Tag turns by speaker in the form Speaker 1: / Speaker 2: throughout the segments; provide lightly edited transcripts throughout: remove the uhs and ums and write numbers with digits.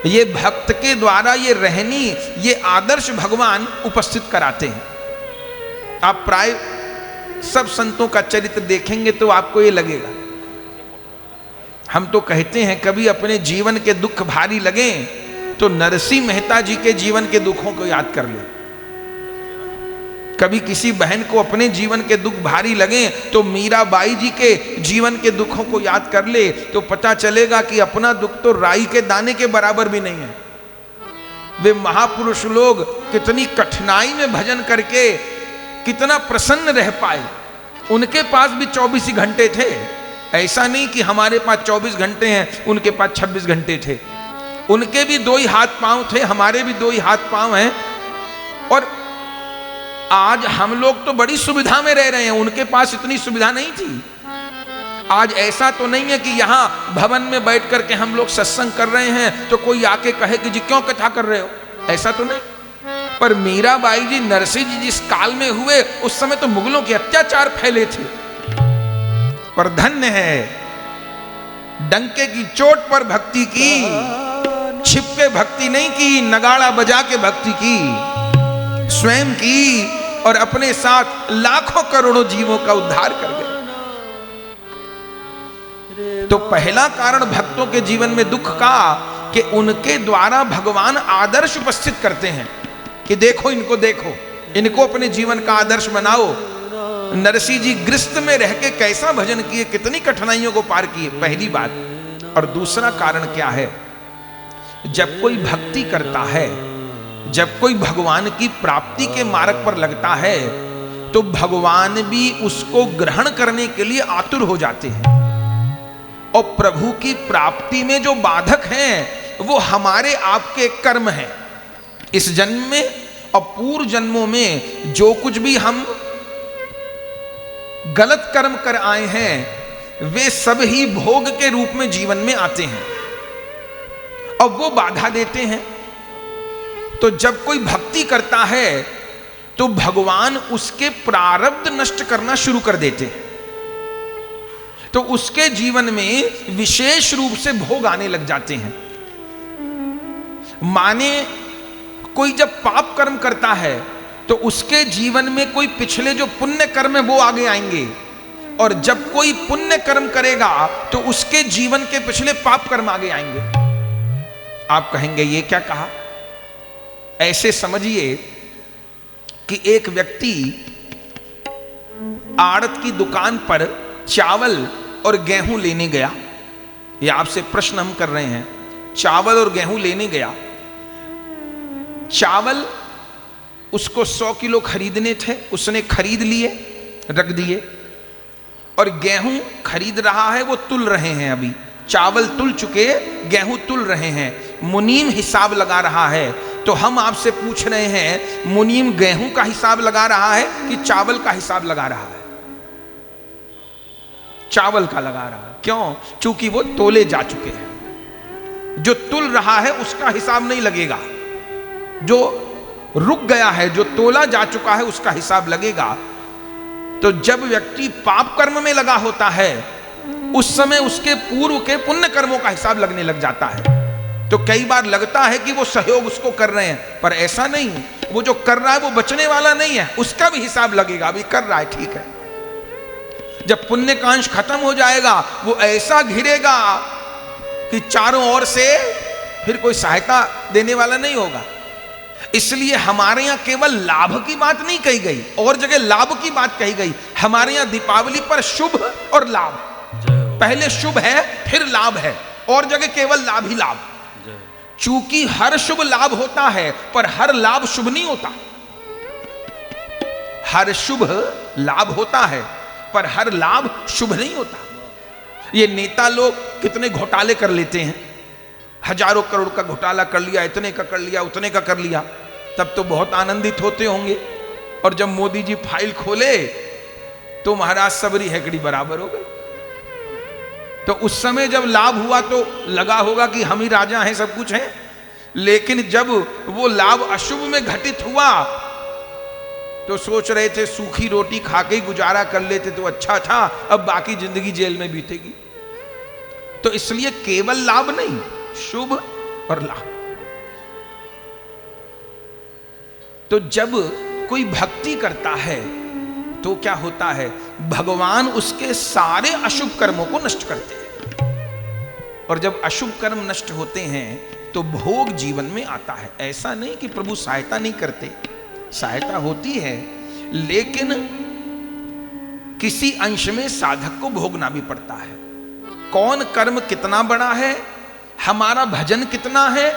Speaker 1: ये भक्त के द्वारा ये रहनी, ये आदर्श भगवान उपस्थित कराते हैं। आप प्राय सब संतों का चरित्र देखेंगे तो आपको ये लगेगा। हम तो कहते हैं कभी अपने जीवन के दुख भारी लगे तो नरसिंह मेहता जी के जीवन के दुखों को याद कर ले। कभी किसी बहन को अपने जीवन के दुख भारी लगे तो मीराबाई जी के जीवन के दुखों को याद कर ले, तो पता चलेगा कि अपना दुख तो राई के दाने के बराबर भी नहीं है। वे महापुरुष लोग कितनी कठिनाई में भजन करके कितना प्रसन्न रह पाए। उनके पास भी 24 ही घंटे थे। ऐसा नहीं कि हमारे पास 24 घंटे हैं, उनके पास 26 घंटे थे। उनके भी 2 ही हाथ पांव थे, हमारे भी 2 ही हाथ पांव हैं। और आज हम लोग तो बड़ी सुविधा में रह रहे हैं, उनके पास इतनी सुविधा नहीं थी। आज ऐसा तो नहीं है कि यहाँ भवन में बैठ करके हम लोग सत्संग कर रहे हैं तो कोई आके कहे कि जी क्यों कथा कर रहे हो, ऐसा तो नहीं। पर मीराबाई जी, नरसिंह जी जिस काल में हुए उस समय तो मुगलों के अत्याचार फैले थे। पर धन्य है, डंके की चोट पर भक्ति की, छिप के भक्ति नहीं की, नगाड़ा बजा के भक्ति की, स्वयं की, और अपने साथ लाखों करोड़ों जीवों का उद्धार कर गए। तो पहला कारण भक्तों के जीवन में दुख का कि उनके द्वारा भगवान आदर्श उपस्थित करते हैं कि देखो इनको, देखो इनको अपने जीवन का आदर्श बनाओ। नरसिंह जी गृहस्थ में रह के कैसा भजन किए, कितनी कठिनाइयों को पार किए, पहली बात। और दूसरा कारण क्या है, जब कोई भक्ति करता है, जब कोई भगवान की प्राप्ति के मार्ग पर लगता है तो भगवान भी उसको ग्रहण करने के लिए आतुर हो जाते हैं। और प्रभु की प्राप्ति में जो बाधक हैं वो हमारे आपके कर्म हैं। इस जन्म में और पूर्व जन्मों में जो कुछ भी हम गलत कर्म कर आए हैं वे सब ही भोग के रूप में जीवन में आते हैं और वो बाधा देते हैं। तो जब कोई भक्ति करता है तो भगवान उसके प्रारब्ध नष्ट करना शुरू कर देते हैं, तो उसके जीवन में विशेष रूप से भोग आने लग जाते हैं। माने कोई जब पाप कर्म करता है तो उसके जीवन में कोई पिछले जो पुण्य कर्म है वो आगे आएंगे, और जब कोई पुण्य कर्म करेगा तो उसके जीवन के पिछले पाप कर्म आगे आएंगे। आप कहेंगे ये क्या कहा? ऐसे समझिए कि एक व्यक्ति आड़त की दुकान पर चावल और गेहूं लेने गया। ये आपसे प्रश्न हम कर रहे हैं। चावल और गेहूं लेने गया। चावल उसको 100 किलो खरीदने थे, उसने खरीद लिए, रख दिए। और गेहूं खरीद रहा है, वो तुल रहे हैं। अभी चावल तुल चुके, गेहूं तुल रहे हैं। मुनीम हिसाब लगा रहा है। तो हम आपसे पूछ रहे हैं, मुनीम गेहूं का हिसाब लगा रहा है कि चावल का हिसाब लगा रहा है? चावल का लगा रहा है। क्यों? चूंकि वो तोले जा चुके हैं। जो तुल रहा है उसका हिसाब नहीं लगेगा, जो रुक गया है, जो तोला जा चुका है उसका हिसाब लगेगा। तो जब व्यक्ति पाप कर्म में लगा होता है उस समय उसके पूर्व के पुण्य कर्मों का हिसाब लगने लग जाता है। तो कई बार लगता है कि वो सहयोग उसको कर रहे हैं, पर ऐसा नहीं। वो जो कर रहा है वो बचने वाला नहीं है, उसका भी हिसाब लगेगा। अभी कर रहा है, ठीक है। जब पुण्य का अंश खत्म हो जाएगा वो ऐसा घिरेगा कि चारों ओर से फिर कोई सहायता देने वाला नहीं होगा। इसलिए हमारे यहां केवल लाभ की बात नहीं कही गई, और जगह लाभ की बात कही गई। हमारे यहां दीपावली पर शुभ और लाभ, पहले शुभ है फिर लाभ है, और जगह केवल लाभ ही लाभ। चूंकि हर शुभ लाभ होता है पर हर लाभ शुभ नहीं होता। हर शुभ लाभ होता है पर हर लाभ शुभ नहीं होता। ये नेता लोग कितने घोटाले कर लेते हैं, हजारों करोड़ का घोटाला कर लिया, इतने का कर लिया, उतने का कर लिया, तब तो बहुत आनंदित होते होंगे। और जब मोदी जी फाइल खोले तो महाराज सबरी हेकड़ी बराबर हो गई। तो उस समय जब लाभ हुआ तो लगा होगा कि हम ही राजा हैं, सब कुछ हैं। लेकिन जब वो लाभ अशुभ में घटित हुआ तो सोच रहे थे सूखी रोटी खा के ही गुजारा कर लेते तो अच्छा था, अब बाकी जिंदगी जेल में बीतेगी। तो इसलिए केवल लाभ नहीं, शुभ और लाभ। तो जब कोई भक्ति करता है तो क्या होता है, भगवान उसके सारे अशुभ कर्मों को नष्ट करते हैं। और जब अशुभ कर्म नष्ट होते हैं तो भोग जीवन में आता है। ऐसा नहीं कि प्रभु सहायता नहीं करते, सहायता होती है, लेकिन किसी अंश में साधक को भोगना भी पड़ता है। कौन कर्म कितना बड़ा है, हमारा भजन कितना है,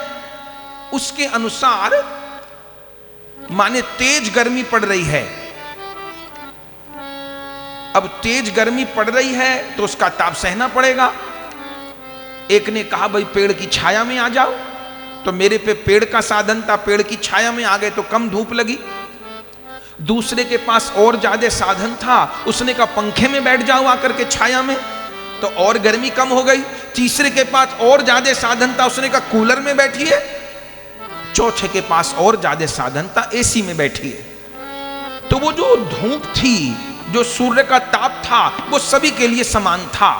Speaker 1: उसके अनुसार। माने तेज गर्मी पड़ रही है, अब तेज गर्मी पड़ रही है तो उसका ताप सहना पड़ेगा। एक ने कहा भाई पेड़ की छाया में आ जाओ, तो मेरे पे पेड़ का साधन था, पेड़ की छाया में आ गए तो कम धूप लगी। दूसरे के पास और ज्यादा साधन था, उसने कहा पंखे में बैठ जाओ आकर के छाया में, तो और गर्मी कम हो गई। तीसरे के पास और ज्यादा साधन था, उसने कहा कूलर में बैठिए। चौथे के पास और ज्यादा साधन था, एसी में बैठिए। तो वो जो धूप थी, जो सूर्य का ताप था, वो सभी के लिए समान था।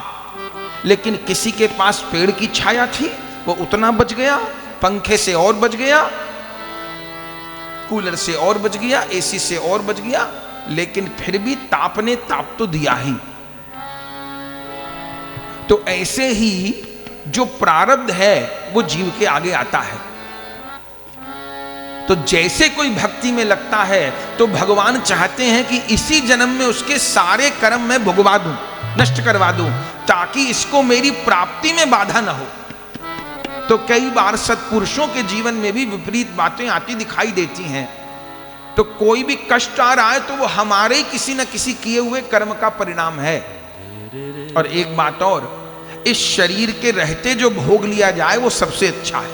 Speaker 1: लेकिन किसी के पास पेड़ की छाया थी, वो उतना बच गया, पंखे से और बच गया, कूलर से और बच गया, एसी से और बच गया, लेकिन फिर भी ताप ने ताप तो दिया ही। तो ऐसे ही जो प्रारब्ध है वो जीव के आगे आता है। तो जैसे कोई भक्ति में लगता है तो भगवान चाहते हैं कि इसी जन्म में उसके सारे कर्म मैं भुगवा दूं, नष्ट करवा दूं, ताकि इसको मेरी प्राप्ति में बाधा ना हो। तो कई बार सत्पुरुषों के जीवन में भी विपरीत बातें आती दिखाई देती हैं। तो कोई भी कष्ट आ रहा है तो वो हमारे किसी न किसी किए हुए कर्म का परिणाम है। और एक बात और, इस शरीर के रहते जो भोग लिया जाए वो सबसे अच्छा है।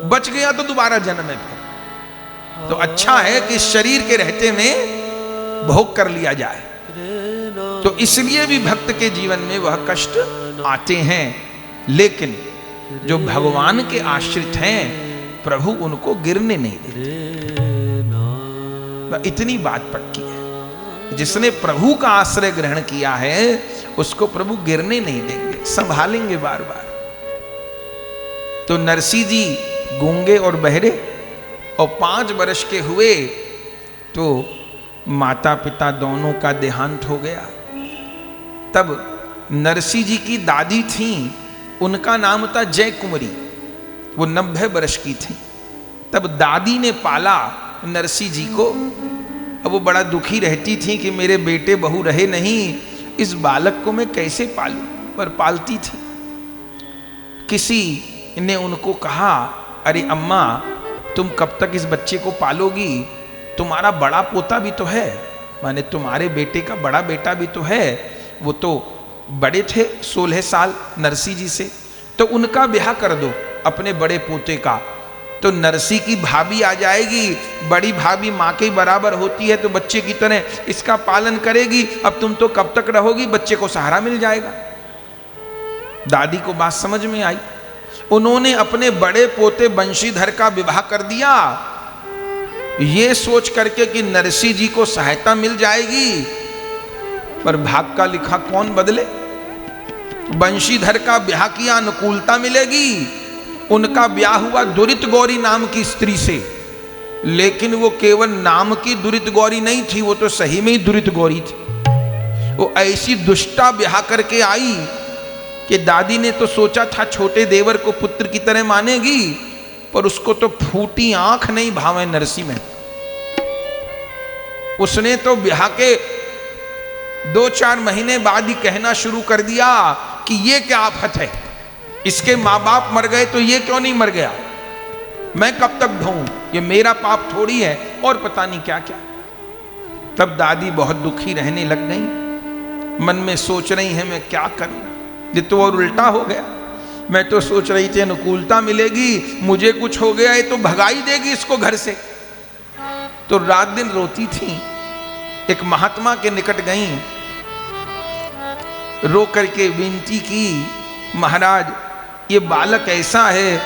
Speaker 1: बच गया तो दोबारा जन्म है फिर, तो अच्छा है कि शरीर के रहते में भोग कर लिया जाए। तो इसलिए भी भक्त के जीवन में वह कष्ट आते हैं, लेकिन जो भगवान के आश्रित हैं प्रभु उनको गिरने नहीं देते। इतनी बात पक्की है, जिसने प्रभु का आश्रय ग्रहण किया है उसको प्रभु गिरने नहीं देंगे, संभालेंगे बार बार। तो नरसिंह जी गूंगे और बहरे और 5 वर्ष के हुए तो माता पिता दोनों का देहांत हो गया। तब नरसिंह जी की दादी थीं, उनका नाम था जय कुमारी, वो 90 वर्ष की थी। तब दादी ने पाला नरसिंह जी को। अब वो बड़ा दुखी रहती थी कि मेरे बेटे बहू रहे नहीं, इस बालक को मैं कैसे पालूं, पर पालती थी। किसी ने उनको कहा, अरे अम्मा तुम कब तक इस बच्चे को पालोगी, तुम्हारा बड़ा पोता भी तो है, माने तुम्हारे बेटे का बड़ा बेटा भी तो है, वो तो बड़े थे 16 साल नरसिंह जी से, तो उनका ब्याह कर दो अपने बड़े पोते का, तो नरसिंह की भाभी आ जाएगी, बड़ी भाभी माँ के बराबर होती है, तो बच्चे की तरह इसका पालन करेगी। अब तुम तो कब तक रहोगी, बच्चे को सहारा मिल जाएगा। दादी को बात समझ में आई, उन्होंने अपने बड़े पोते बंशीधर का विवाह कर दिया, ये सोच करके कि नरसिंह जी को सहायता मिल जाएगी। पर भाग का लिखा कौन बदले, बंशीधर का ब्याह किया, अनुकूलता मिलेगी। उनका ब्याह हुआ दुरित गौरी नाम की स्त्री से, लेकिन वो केवल नाम की दुरित गौरी नहीं थी, वो तो सही में ही दुरित गौरी थी। वो ऐसी दुष्टा ब्याह करके आई कि दादी ने तो सोचा था छोटे देवर को पुत्र की तरह मानेगी, पर उसको तो फूटी आंख नहीं भावे नरसिंह में। उसने तो ब्याह के 2-4 महीने बाद ही कहना शुरू कर दिया कि ये क्या आफत है, इसके माँ बाप मर गए तो ये क्यों नहीं मर गया, मैं कब तक ढूंढूं, ये मेरा पाप थोड़ी है, और पता नहीं क्या क्या। तब दादी बहुत दुखी रहने लग गई, मन में सोच रही है मैं क्या करूं, ये तो और उल्टा हो गया। मैं तो सोच रही थी अनुकूलता मिलेगी, मुझे कुछ हो गया, ये तो भगाई देगी इसको घर से। तो रात दिन रोती थी। एक महात्मा के निकट गई, रो करके विनती की, महाराज ये बालक ऐसा है,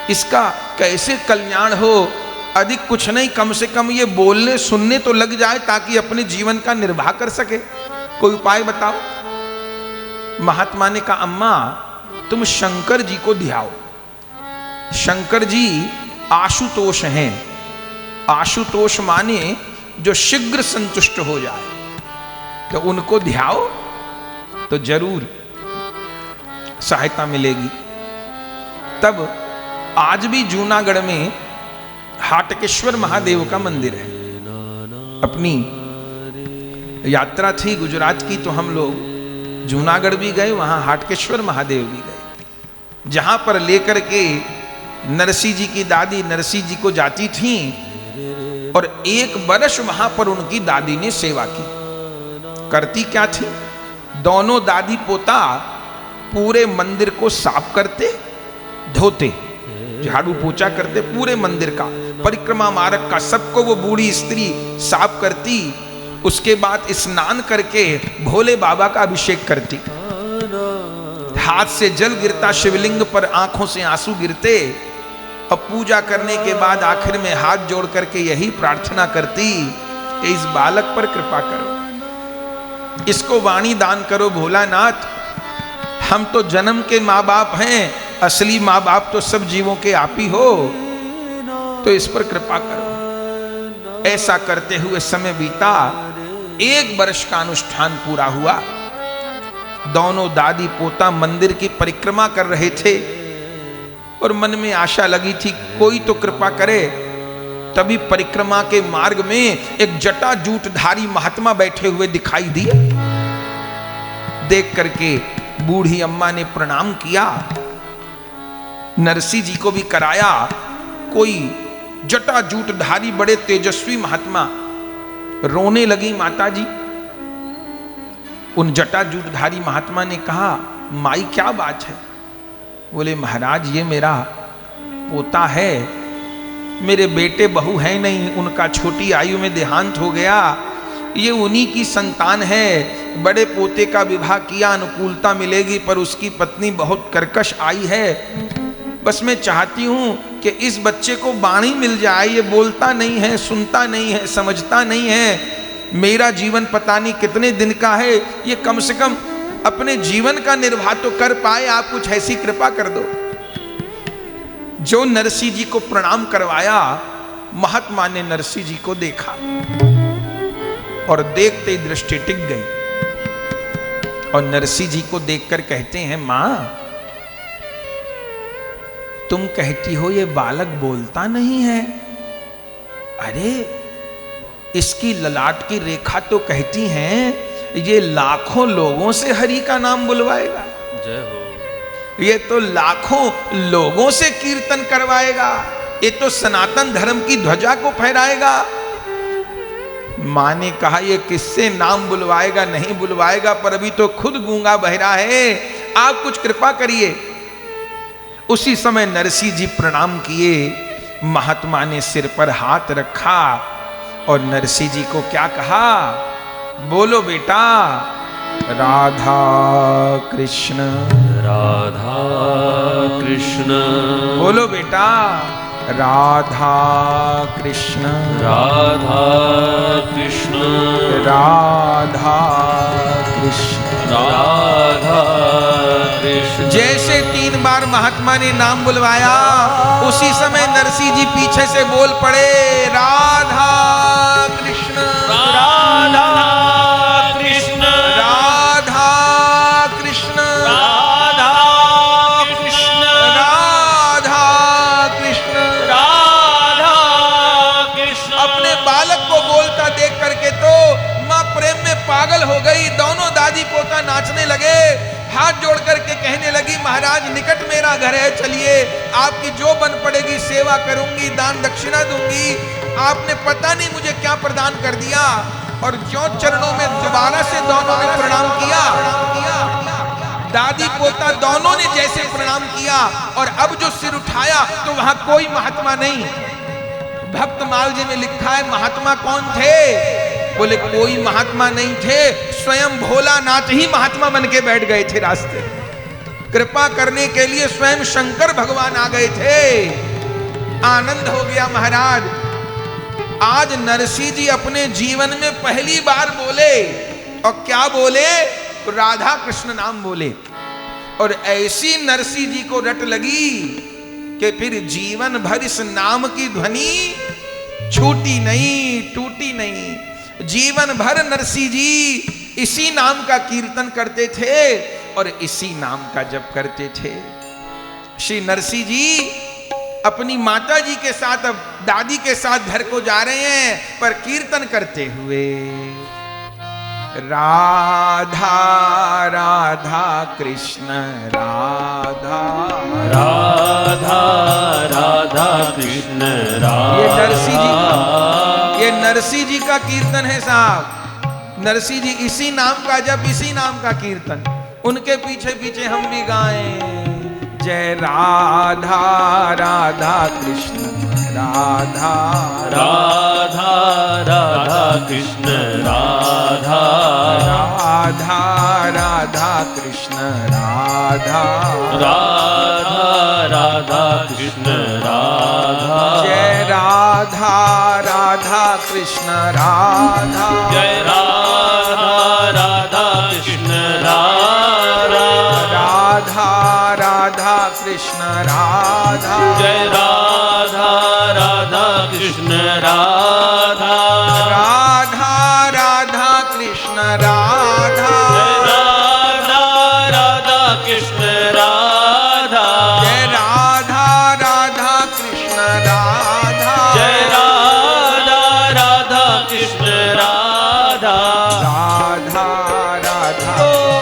Speaker 1: इसका कैसे कल्याण हो, अधिक कुछ नहीं, कम से कम ये बोलने सुनने तो लग जाए ताकि अपने जीवन का निर्वाह कर सके, कोई उपाय बताओ। महात्मा ने कहा, अम्मा तुम शंकर जी को ध्याओ, शंकर जी आशुतोष हैं, आशुतोष माने जो शीघ्र संतुष्ट हो जाए, तो उनको ध्याओ तो जरूर सहायता मिलेगी। तब आज भी जूनागढ़ में हाटकेश्वर महादेव का मंदिर है। अपनी यात्रा थी गुजरात की, तो हम लोग जूनागढ़ भी गए, वहां हाटकेश्वर महादेव भी गए, जहां पर लेकर के नरसिंह जी की दादी नरसिंह जी को जाती थी, और 1 वर्ष वहां पर उनकी दादी ने सेवा की। करती क्या थी? दोनों दादी पोता पूरे मंदिर को साफ करते, धोते, झाड़ू पोछा करते, पूरे मंदिर का, परिक्रमा मार्ग का, सबको वो बूढ़ी स्त्री साफ करती। उसके बाद स्नान करके भोले बाबा का अभिषेक करती। हाथ से जल गिरता शिवलिंग पर, आंखों से आंसू गिरते, और पूजा करने के बाद आखिर में हाथ जोड़ करके यही प्रार्थना करती कि इस बालक पर कृपा करो, इसको वाणी दान करो भोलानाथ। हम तो जन्म के माँ बाप हैं, असली माँ बाप तो सब जीवों के आप ही हो, तो इस पर कृपा करो। ऐसा करते हुए समय बीता, 1 वर्ष का अनुष्ठान पूरा हुआ। दोनों दादी पोता मंदिर की परिक्रमा कर रहे थे, और मन में आशा लगी थी कोई तो कृपा करे। तभी परिक्रमा के मार्ग में एक जटाजूटधारी महात्मा बैठे हुए दिखाई दिए। देख करके बूढ़ी अम्मा ने प्रणाम किया, नरसिंह जी को भी कराया। कोई जटाजूटधारी बड़े तेजस्वी महात्मा। रोने लगी माता जी। उन जटाजूटधारी महात्मा ने कहा, माई क्या बात है? बोले महाराज, ये मेरा पोता है, मेरे बेटे बहू है नहीं, उनका छोटी आयु में देहांत हो गया, ये उन्हीं की संतान है। बड़े पोते का विवाह किया, अनुकूलता मिलेगी, पर उसकी पत्नी बहुत कर्कश आई है। बस मैं चाहती हूं कि इस बच्चे को वाणी मिल जाए, ये बोलता नहीं है, सुनता नहीं है, समझता नहीं है। मेरा जीवन पता नहीं कितने दिन का है, ये कम से कम अपने जीवन का निर्वाह तो कर पाए, आप कुछ ऐसी कृपा कर दो। जो नरसिंह जी को प्रणाम करवाया, महात्मा ने नरसिंह जी को देखा, और देखते ही दृष्टि टिक गई। और नरसिंह जी को देखकर कहते हैं, मां तुम कहती हो ये बालक बोलता नहीं है, अरे इसकी ललाट की रेखा तो कहती हैं ये लाखों लोगों से हरि का नाम बुलवाएगा।
Speaker 2: जय हो।
Speaker 1: ये तो लाखों लोगों से कीर्तन करवाएगा, ये तो सनातन धर्म की ध्वजा को फहराएगा। मां ने कहा, ये किससे नाम बुलवाएगा नहीं बुलवाएगा, पर अभी तो खुद गूंगा बहरा है, आप कुछ कृपा करिए। उसी समय नरसिंह जी प्रणाम किए, महात्मा ने सिर पर हाथ रखा और नरसिंह जी को क्या कहा? बोलो बेटा, राधा कृष्ण
Speaker 2: राधा कृष्ण।
Speaker 1: बोलो बेटा, राधा कृष्ण
Speaker 2: राधा कृष्ण
Speaker 1: राधा कृष्ण
Speaker 2: राधा कृष्ण।
Speaker 1: जैसे 3 बार महात्मा ने नाम बुलवाया, उसी समय नरसिंह जी पीछे से बोल पड़े, राधा कृष्ण
Speaker 2: राधा कृष्ण
Speaker 1: राधा कृष्ण
Speaker 2: राधा कृष्ण
Speaker 1: राधा कृष्ण
Speaker 2: राधा कृष्ण।
Speaker 1: अपने बालक को बोलता देख करके तो मां प्रेम में पागल हो गई। दोनों दादी पोता नाचने लगे, हाथ जोड़ करके कहने लगी, महाराज निकट मेरा घर है, चलिए आपकी जो बन पड़ेगी सेवा करूंगी, दान दक्षिणा दूंगी। आपने पता नहीं मुझे क्या प्रदान कर दिया। और जो चरणों में दोबारा से दोनों ने प्रणाम किया, दादी पोता दोनों ने जैसे प्रणाम किया, और अब जो सिर उठाया तो वहां कोई महात्मा नहीं। भक्त माल जी में लिखा है महात्मा कौन थे? बोले कोई महात्मा नहीं थे, स्वयं भोलानाथ ही महात्मा बन के बैठ गए थे रास्ते। कृपा करने के लिए स्वयं शंकर भगवान आ गए थे। आनंद हो गया महाराज। आज नरसिंह जी अपने जीवन में पहली बार बोले, और क्या बोले? राधा कृष्ण नाम बोले। और ऐसी नरसिंह जी को रट लगी कि फिर जीवन भर इस नाम की ध्वनि छूटी नहीं, टूटी नहीं। जीवन भर नरसिंह जी इसी नाम का कीर्तन करते थे और इसी नाम का जप करते थे। श्री नरसिंह जी अपनी माता जी के साथ, अब दादी के साथ घर को जा रहे हैं, पर कीर्तन करते हुए राधा राधा कृष्ण राधा
Speaker 2: राधा राधा कृष्ण राधा।
Speaker 1: ये नरसिंह जी का कीर्तन है साहब। नरसिंह जी इसी नाम का जप, इसी नाम का कीर्तन। उनके पीछे पीछे हम भी गाएं जय राधा राधा कृष्ण राधा
Speaker 2: राधा राधा कृष्ण राधा
Speaker 1: राधा राधा कृष्ण राधा
Speaker 2: राधा राधा कृष्ण राधा।
Speaker 1: जय राधा राधा कृष्ण राधा
Speaker 2: जय राधा राधा कृष्ण राधा
Speaker 1: राधा राधा कृष्ण राधा
Speaker 2: जय राधा राधा कृष्ण राधा
Speaker 1: राधा राधा कृष्ण राधा
Speaker 2: राधा राधा कृष्ण राधा
Speaker 1: जय राधा राधा कृष्ण राधा
Speaker 2: जय राधा राधा कृष्ण राधा
Speaker 1: राधा राधा राधा
Speaker 2: राधा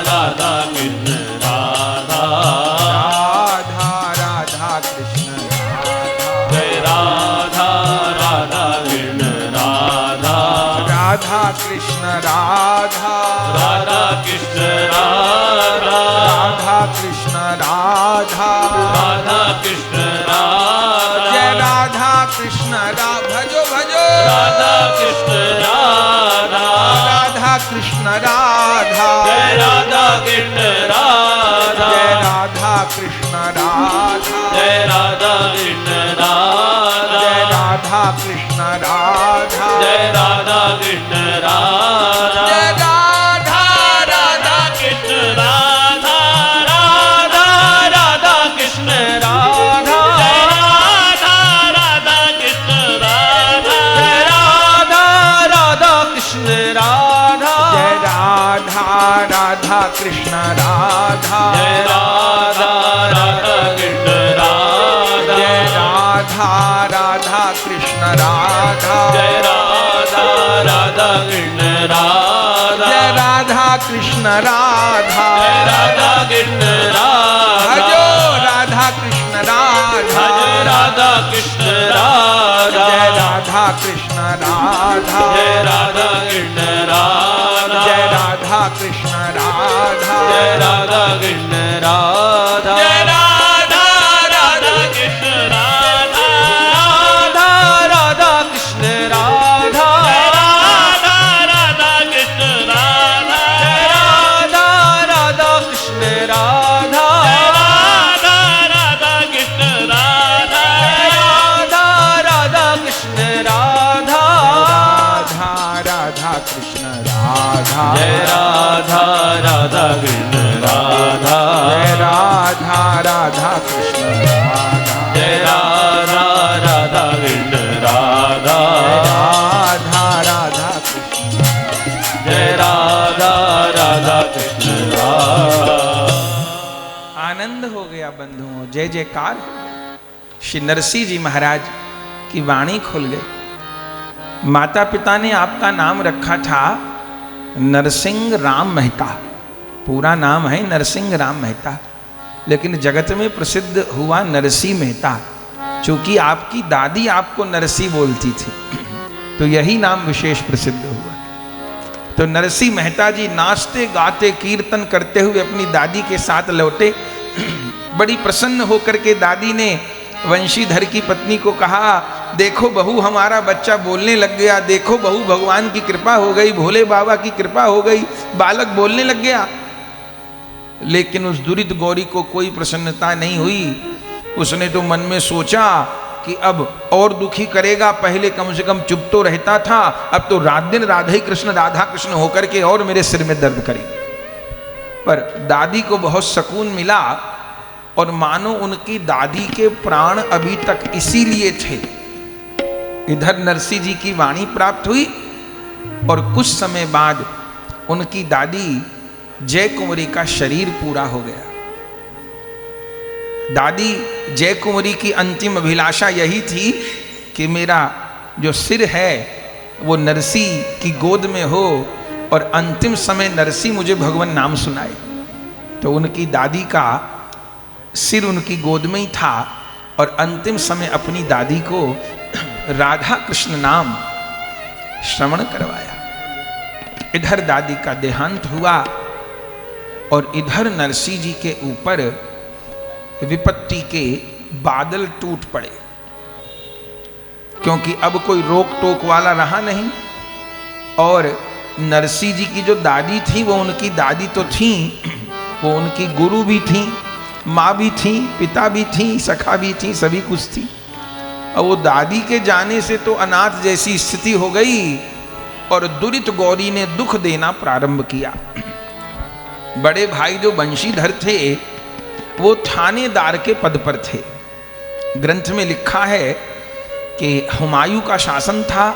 Speaker 2: राधा कृष्ण राधा
Speaker 1: राधा राधा कृष्ण राधा
Speaker 2: जय राधा राधा कृष्ण राधा
Speaker 1: राधा कृष्ण राधा
Speaker 2: राधा कृष्ण राधा
Speaker 1: राधा कृष्ण राधा
Speaker 2: राधा कृष्ण राधा
Speaker 1: जय राधा कृष्ण भजो भजो
Speaker 2: राधा कृष्ण राधा
Speaker 1: राधा कृष्ण राधा
Speaker 2: जय राधा कृष्ण राधा
Speaker 1: जय राधा कृष्ण राधा
Speaker 2: जय राधा कृष्ण राधा
Speaker 1: जय राधा कृष्ण राधा
Speaker 2: जय राधा कृष्ण राधा
Speaker 1: जय राधा
Speaker 2: राधा कृष्ण राधा राधा राधा कृष्ण राधा जय राधा राधा कृष्ण राधा जय राधा राधा कृष्ण राधा
Speaker 1: जय राधा राधा कृष्ण राधा
Speaker 2: जय राधा राधा कृष्ण राधा
Speaker 1: जय राधा राधा कृष्ण राधा
Speaker 2: जय राधा राधा कृष्ण राधा
Speaker 1: जय राधा कृष्ण राधा
Speaker 2: जय राधा कृष्ण राधा
Speaker 1: भजो राधा कृष्ण राधा
Speaker 2: जय राधा कृष्ण राधा
Speaker 1: जय राधा कृष्ण राधा
Speaker 2: जय राधा कृष्ण राधा
Speaker 1: जय राधा कृष्ण राधा
Speaker 2: जय राधा कृष्ण राधा जय राधा राधा कृष्ण राधा राधा राधा कृष्ण राधा राधा राधा कृष्ण राधा राधा राधा कृष्ण राधा राधा राधा कृष्ण राधा राधा राधा कृष्ण राधा
Speaker 1: राधा राधा कृष्ण राधा
Speaker 2: जय राधा राधा कृष्ण राधा
Speaker 1: जय राधा राधा कृष्ण राधा
Speaker 2: जय राधा राधा कृष्ण राधा
Speaker 1: राधा राधा कृष्ण
Speaker 2: जय राधा राधा कृष्ण राधा।
Speaker 1: आनंद हो गया बंधुओं, जय जयकार। श्री नरसिंह जी महाराज की वाणी खुल गई। माता पिता ने आपका नाम रखा था नरसिंह राम मेहता। पूरा नाम है नरसिंह राम मेहता, लेकिन जगत में प्रसिद्ध हुआ नरसिंह मेहता। चूंकि आपकी दादी आपको नरसिंह बोलती थी तो यही नाम विशेष प्रसिद्ध हुआ। तो नरसिंह मेहता जी नाचते गाते कीर्तन करते हुए अपनी दादी के साथ लौटे। बड़ी प्रसन्न होकर के दादी ने वंशीधर की पत्नी को कहा, देखो बहू हमारा बच्चा बोलने लग गया, देखो बहू भगवान की कृपा हो गई, भोले बाबा की कृपा हो गई, बालक बोलने लग गया। लेकिन उस दुरित गौरी को कोई प्रसन्नता नहीं हुई। उसने तो मन में सोचा कि अब और दुखी करेगा, पहले कम से कम चुप तो रहता था, अब तो रात दिन राधे कृष्ण राधा कृष्ण होकर के और मेरे सिर में दर्द करे। पर दादी को बहुत सुकून मिला और मानो उनकी दादी के प्राण अभी तक इसीलिए थे। इधर नरसिंह जी की वाणी प्राप्त हुई और कुछ समय बाद उनकी दादी जय कुंवरी का शरीर पूरा हो गया। दादी जय कुंवरी की अंतिम अभिलाषा यही थी कि मेरा जो सिर है वो नरसिंह की गोद में हो और अंतिम समय नरसिंह मुझे भगवान नाम सुनाए। तो उनकी दादी का सिर उनकी गोद में ही था और अंतिम समय अपनी दादी को राधा कृष्ण नाम श्रवण करवाया। इधर दादी का देहांत हुआ और इधर नरसिंह जी के ऊपर विपत्ति के बादल टूट पड़े, क्योंकि अब कोई रोक टोक वाला रहा नहीं। और नरसिंह जी की जो दादी थी वो उनकी दादी तो थी, वो उनकी गुरु भी थी, माँ भी थी, पिता भी थी, सखा भी थी, सभी कुछ थी। और वो दादी के जाने से तो अनाथ जैसी स्थिति हो गई और दुरित गौरी ने दुख देना प्रारंभ किया। बड़े भाई जो बंशीधर थे वो थानेदार के पद पर थे। ग्रंथ में लिखा है कि हुमायूं का शासन था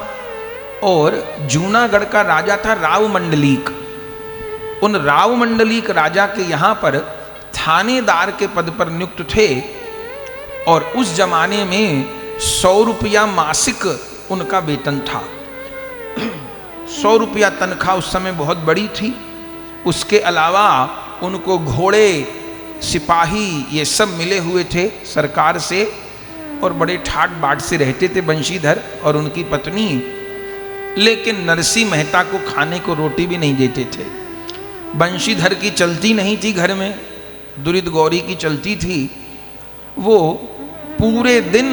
Speaker 1: और जूनागढ़ का राजा था राव मंडलीक। उन राव मंडलीक राजा के यहाँ पर थानेदार के पद पर नियुक्त थे और उस जमाने में 100 रुपया मासिक उनका वेतन था। 100 रुपया तनख्वाह उस समय बहुत बड़ी थी। उसके अलावा उनको घोड़े, सिपाही ये सब मिले हुए थे सरकार से और बड़े ठाट बाट से रहते थे बंशीधर और उनकी पत्नी। लेकिन नरसिंह मेहता को खाने को रोटी भी नहीं देते थे। बंशीधर की चलती नहीं थी घर में, दुरित गौरी की चलती थी। वो पूरे दिन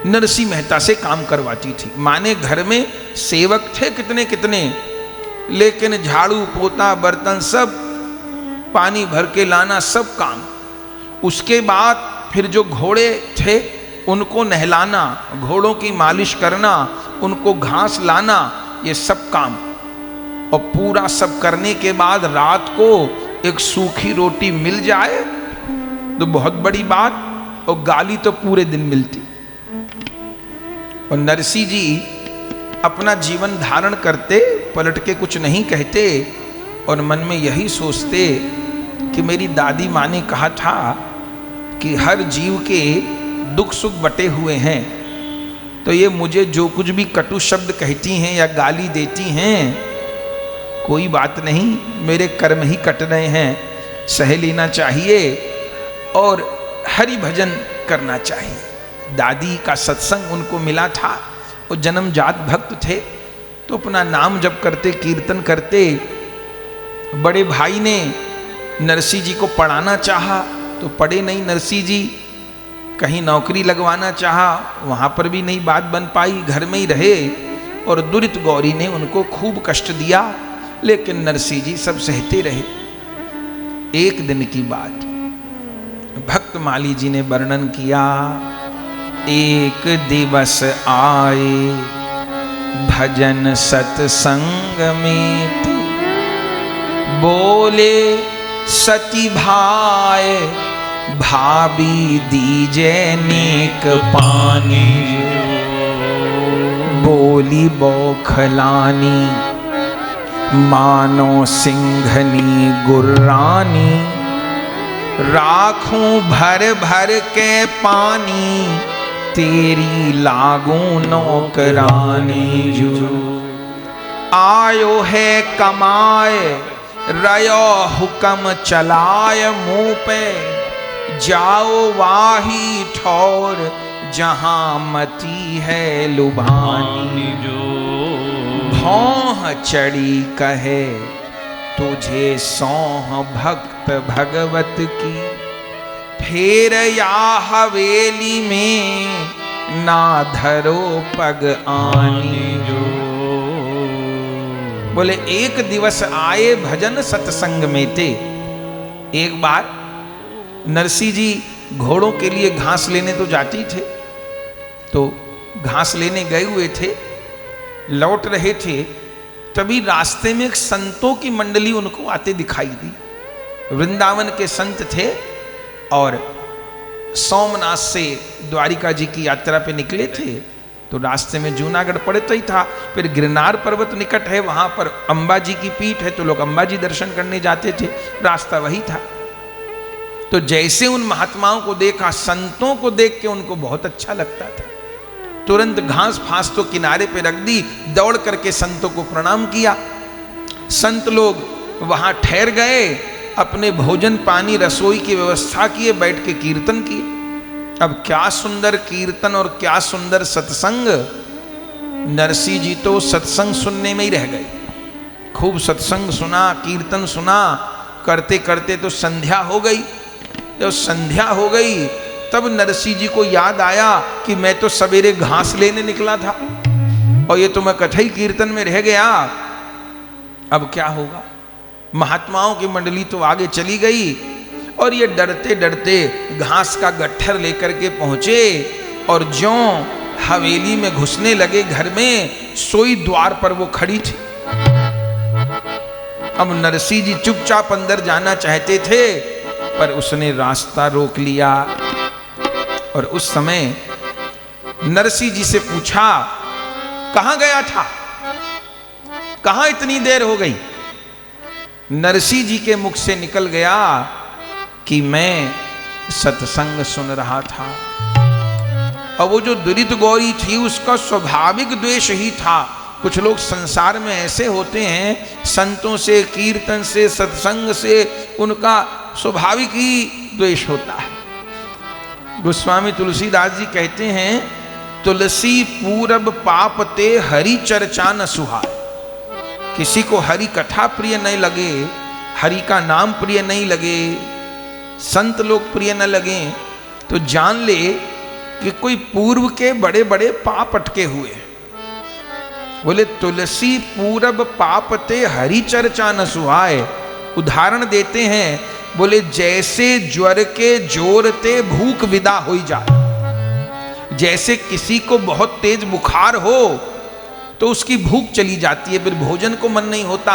Speaker 1: नरसिंह मेहता से काम करवाती थी। माने घर में सेवक थे कितने कितने, लेकिन झाड़ू पोता बर्तन सब, पानी भर के लाना, सब काम। उसके बाद फिर जो घोड़े थे उनको नहलाना, घोड़ों की मालिश करना, उनको घास लाना, ये सब काम। और पूरा सब करने के बाद रात को एक सूखी रोटी मिल जाए तो बहुत बड़ी बात, और गाली तो पूरे दिन मिलती। और नरसिंह जी अपना जीवन धारण करते, पलट के कुछ नहीं कहते और मन में यही सोचते कि मेरी दादी माँ ने कहा था कि हर जीव के दुख सुख बटे हुए हैं, तो ये मुझे जो कुछ भी कटु शब्द कहती हैं या गाली देती हैं, कोई बात नहीं, मेरे कर्म ही कट रहे हैं, सह लेना चाहिए और हरि भजन करना चाहिए। दादी का सत्संग उनको मिला था, वो जन्मजात भक्त थे, तो अपना नाम जप करते, कीर्तन करते। बड़े भाई ने नरसिंह जी को पढ़ाना चाहा तो पढ़े नहीं नरसिंह जी, कहीं नौकरी लगवाना चाहा, वहाँ पर भी नहीं बात बन पाई, घर में ही रहे। और दुरित गौरी ने उनको खूब कष्ट दिया, लेकिन नरसिंह जी सब सहते रहे। एक दिन की बात भक्त माली जी ने वर्णन किया। एक दिवस आए भजन सत्संग में, बोले सती भाई भाभी दीजे नेक पानी, बोली बौखलानी मानो सिंघनी गुर्रानी, राखूं भर भर के पानी तेरी लागू नौकरानी जो, आयो है कमाए रयो हुक्म चलाए मुंह पे, जाओ वाही ठौर जहां मती है लुभानी जो, भौह चढ़ी कहे तुझे सौह भक्त भगवत की, फेर या हवेली में ना धरो पग आनी जो। बोले एक दिवस आए भजन सत्संग में थे। एक बार नरसिंह जी घोड़ों के लिए घास लेने तो जाती थे, तो घास लेने गए हुए थे, लौट रहे थे, तभी रास्ते में एक संतों की मंडली उनको आते दिखाई दी। वृंदावन के संत थे और सोमनाथ से द्वारिका जी की यात्रा पे निकले थे तो रास्ते में जूनागढ़ पड़ता ही था। फिर गिरनार पर्वत निकट है, वहां पर अंबा जी की पीठ है तो लोग अंबा जी दर्शन करने जाते थे, रास्ता वही था। तो जैसे उन महात्माओं को देखा, संतों को देख के उनको बहुत अच्छा लगता था। तुरंत घास फांस तो किनारे पे रख दी, दौड़ करके संतों को प्रणाम किया। संत लोग वहां ठहर गए, अपने भोजन पानी रसोई की व्यवस्था किए, बैठ के कीर्तन किए। अब क्या सुंदर कीर्तन और क्या सुंदर सत्संग। नरसिंह जी तो सत्संग सुनने में ही रह गए, खूब सत्संग सुना, कीर्तन सुना, करते करते तो संध्या हो गई। जब संध्या हो गई तब नरसिंह जी को याद आया कि मैं तो सवेरे घास लेने निकला था और ये तो मैं कथई कीर्तन में रह गया, अब क्या होगा। महात्माओं की मंडली तो आगे चली गई और ये डरते डरते घास का गट्ठर लेकर के पहुंचे और ज्यों हवेली में घुसने लगे घर में, सोई द्वार पर वो खड़ी थी। अब नरसिंह जी चुपचाप अंदर जाना चाहते थे पर उसने रास्ता रोक लिया और उस समय नरसिंह जी से पूछा, कहां गया था, कहां इतनी देर हो गई। नरसिंह जी के मुख से निकल गया कि मैं सत्संग सुन रहा था। और वो जो दुरित गौरी थी उसका स्वाभाविक द्वेष ही था। कुछ लोग संसार में ऐसे होते हैं, संतों से, कीर्तन से, सत्संग से उनका स्वाभाविक ही द्वेष होता है। गोस्वामी तुलसीदास जी कहते हैं, तुलसी पूरब पाप ते हरि चर्चा न सुहाए। किसी को हरि कथा प्रिय नहीं लगे, हरि का नाम प्रिय नहीं लगे, संत लोग प्रिय न लगे, तो जान ले कि कोई पूर्व के बड़े बड़े पाप अटके हुए। बोले तुलसी पूरब पाप ते हरि चर्चा न सुहाए। उदाहरण देते हैं, बोले जैसे ज्वर के जोर ते भूख विदा हो जाए। जैसे किसी को बहुत तेज बुखार हो तो उसकी भूख चली जाती है, फिर भोजन को मन नहीं होता।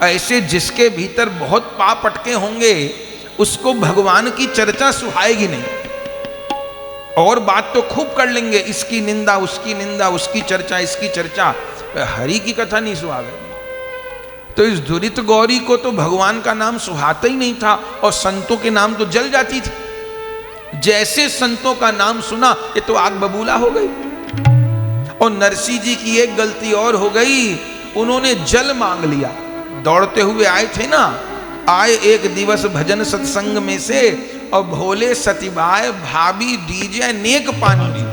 Speaker 1: ऐसे जिसके भीतर बहुत पाप अटके होंगे उसको भगवान की चर्चा सुहाएगी नहीं। और बात तो खूब कर लेंगे, इसकी निंदा, उसकी निंदा, उसकी चर्चा, इसकी चर्चा, हरि की कथा नहीं सुहावेगी। तो इस दुरित गौरी को तो भगवान का नाम सुहाता ही नहीं था और संतों के नाम तो जल जाती थी। जैसे संतों का नाम सुना ये तो आग बबूला हो गई। और नरसिंह जी की एक गलती और हो गई, उन्होंने जल मांग लिया। दौड़ते हुए आए थे ना, आए एक दिवस भजन सत्संग में से और भोले सतीबाए भाभी दीजिए नेक पानी,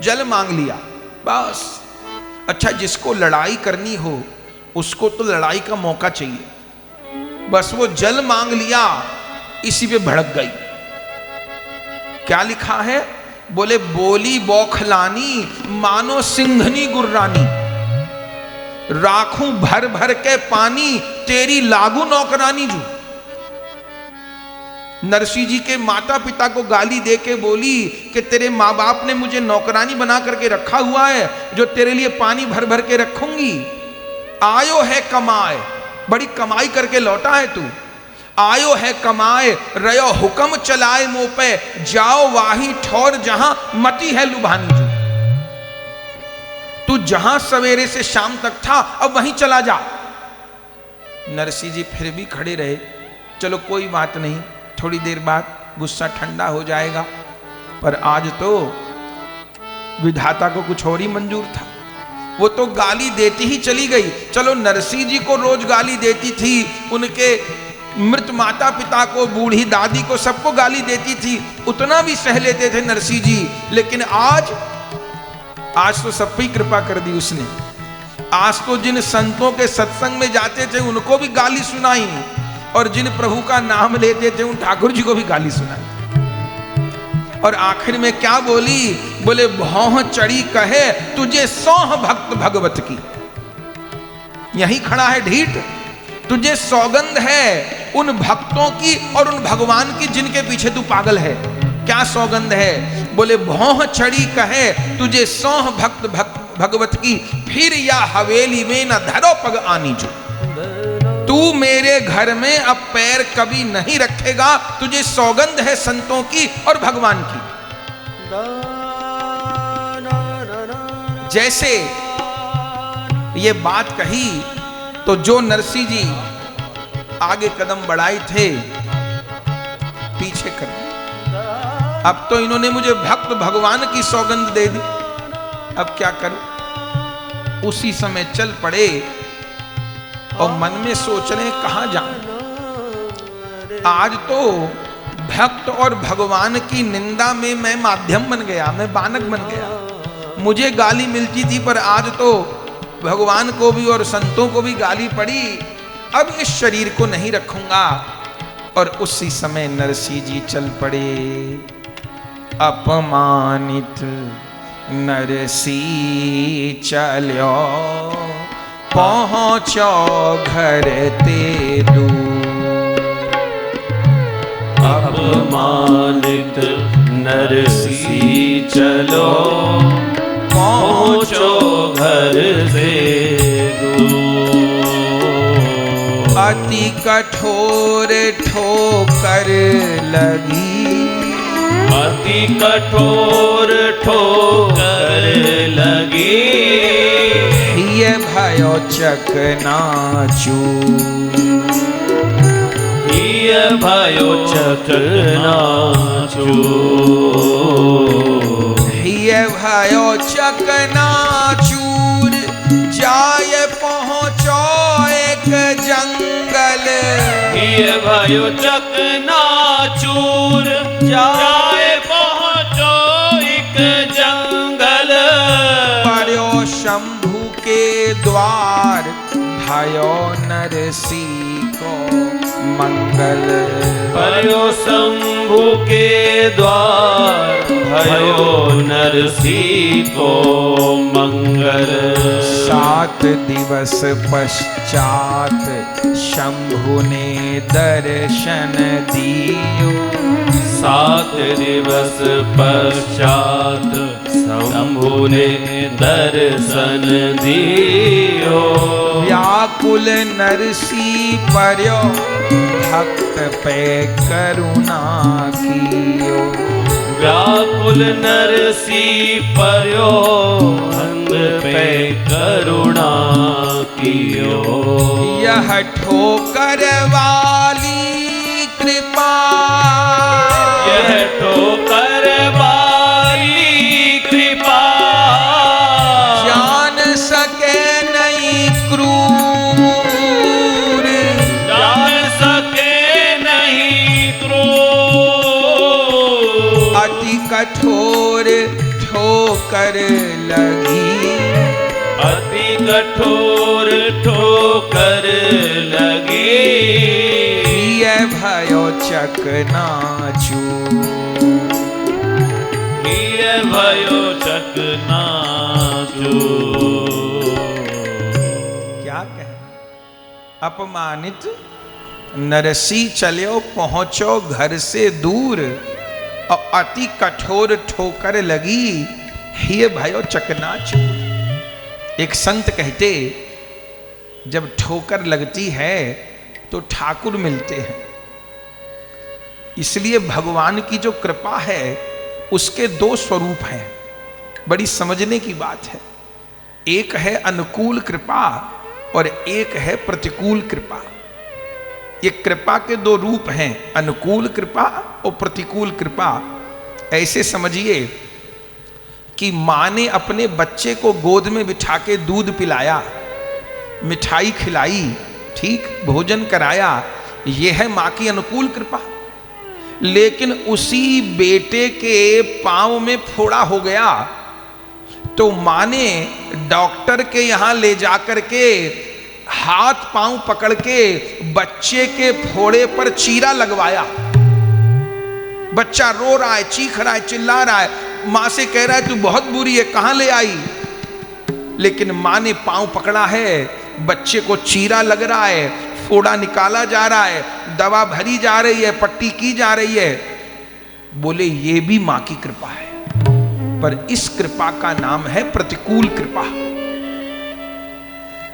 Speaker 1: जल मांग लिया बस। अच्छा, जिसको लड़ाई करनी हो उसको तो लड़ाई का मौका चाहिए, बस वो जल मांग लिया, इसी पे भड़क गई। क्या लिखा है, बोले बोली बौखलानी मानो सिंघनी गुर्रानी, राखूं भर भर के पानी तेरी लागू नौकरानी जू। नरसिंह जी के माता पिता को गाली दे के बोली कि तेरे माँ बाप ने मुझे नौकरानी बना करके रखा हुआ है जो तेरे लिए पानी भर भर के रखूंगी। आयो है कमाए, बड़ी कमाई करके लौटा है तू, आयो है कमाए, रयो हुक्म चलाए मुंह पे, जाओ वाही ठौर जहां मती है लुभानी जो। तू जहां सवेरे से शाम तक था अब वहीं चला जा। नरसिंह जी फिर भी खड़े रहे, चलो कोई बात नहीं, थोड़ी देर बाद गुस्सा ठंडा हो जाएगा। पर आज तो विधाता को कुछ और ही मंजूर था, वो तो गाली देती ही चली गई। चलो नरसिंह जी को रोज गाली देती थी, उनके मृत माता पिता को, बूढ़ी दादी को, सबको गाली देती थी, उतना भी सह लेते थे नरसिंह जी। लेकिन आज तो सब पे कृपा कर दी उसने। आज तो जिन संतों के सत्संग में जाते थे उनको भी गाली सुनाई और जिन प्रभु का नाम लेते थे उन ठाकुर जी को भी गाली सुनाई। और आखिर में क्या बोली, बोले भौह चढ़ी कहे तुझे सौह भक्त भगवत की। यही खड़ा है ढीठ, तुझे सौगंध है उन भक्तों की और उन भगवान की जिनके पीछे तू पागल है। क्या सौगंध है, बोले भौह चढ़ी कहे तुझे सौह भक्त भगवत की, फिर या हवेली में न धरो पग आनी जो। तू मेरे घर में अब पैर कभी नहीं रखेगा, तुझे सौगंध है संतों की और भगवान की। जैसे ये बात कही तो जो नरसिंह जी आगे कदम बढ़ाए थे पीछे कर दिए। अब तो इन्होंने मुझे भक्त भगवान की सौगंध दे दी, अब क्या करूं। उसी समय चल पड़े और मन में सोच रहे कहां जाऊं। आज तो भक्त और भगवान की निंदा में मैं माध्यम बन गया, मैं बानक बन गया। मुझे गाली मिलती थी पर आज तो भगवान को भी और संतों को भी गाली पड़ी। अब इस शरीर को नहीं रखूंगा। और उसी समय नरसिंह जी चल पड़े। अपमानित नरसिंह चलो पहुंचो घर ते दूर।
Speaker 2: अपमानित नरसिंह चलो पहुंचो घर से दूर।
Speaker 1: अति कठोर ठोकर लगी,
Speaker 2: अति कठोर ठोकर लगी।
Speaker 1: ये भयो चकनाचूर,
Speaker 2: ये भयो चकनाचूर।
Speaker 1: ये भयो चकनाचूर। जाय पहुंचो एक जंगल,
Speaker 2: ये भयो चकनाचूर। जाय पहुंचो एक जंगल।
Speaker 1: पर्यो शंभु के द्वार, भयो नरसिंह को मंगल।
Speaker 2: पर्यो शंभु के द्वार, भयो नरसिंह को मंगल।
Speaker 1: 7 दिवस पश्चात शंभु ने दर्शन दियो।
Speaker 2: 7 दिवस पश्चात शंभु ने दर्शन दियो।
Speaker 1: व्याकुल नरसिंह पर्यो भक्त पे करुणा कियो।
Speaker 2: व्याकुल नरसिंह पर्यो भक्त पे करुणा कियो।
Speaker 1: यह ठोकर वाली कृपा,
Speaker 2: यह ठोकर वाली कृपा।
Speaker 1: जान सके नहीं क्रूर,
Speaker 2: जान सके नहीं क्रूर।
Speaker 1: अति कठोर ठोकर लगी,
Speaker 2: अति कठोर ठोकर लगी।
Speaker 1: ये भयो चकनाचूर,
Speaker 2: ये भयो चकनाचूर।
Speaker 1: क्या कहे। अपमानित नरसिंह चलो पहुंचो घर से दूर, और अति कठोर ठोकर लगी, ये भयो चकनाचूर। एक संत कहते जब ठोकर लगती है तो ठाकुर मिलते हैं। इसलिए भगवान की जो कृपा है उसके 2 स्वरूप हैं। बड़ी समझने की बात है। एक है अनुकूल कृपा और एक है प्रतिकूल कृपा। ये कृपा के 2 रूप हैं, अनुकूल कृपा और प्रतिकूल कृपा। ऐसे समझिए कि माँ ने अपने बच्चे को गोद में बिठा के दूध पिलाया, मिठाई खिलाई, ठीक, भोजन कराया, यह है माँ की अनुकूल कृपा। लेकिन उसी बेटे के पांव में फोड़ा हो गया तो माँ ने डॉक्टर के यहाँ ले जाकर के हाथ पांव पकड़ के बच्चे के फोड़े पर चीरा लगवाया। बच्चा रो रहा है, चीख रहा है, चिल्ला रहा है, माँ से कह रहा है तू बहुत बुरी है, कहाँ ले आई। लेकिन माँ ने पांव पकड़ा है, बच्चे को चीरा लग रहा है, फोड़ा निकाला जा रहा है, दवा भरी जा रही है, पट्टी की जा रही है। बोले ये भी माँ की कृपा है। पर इस कृपा का नाम है प्रतिकूल कृपा।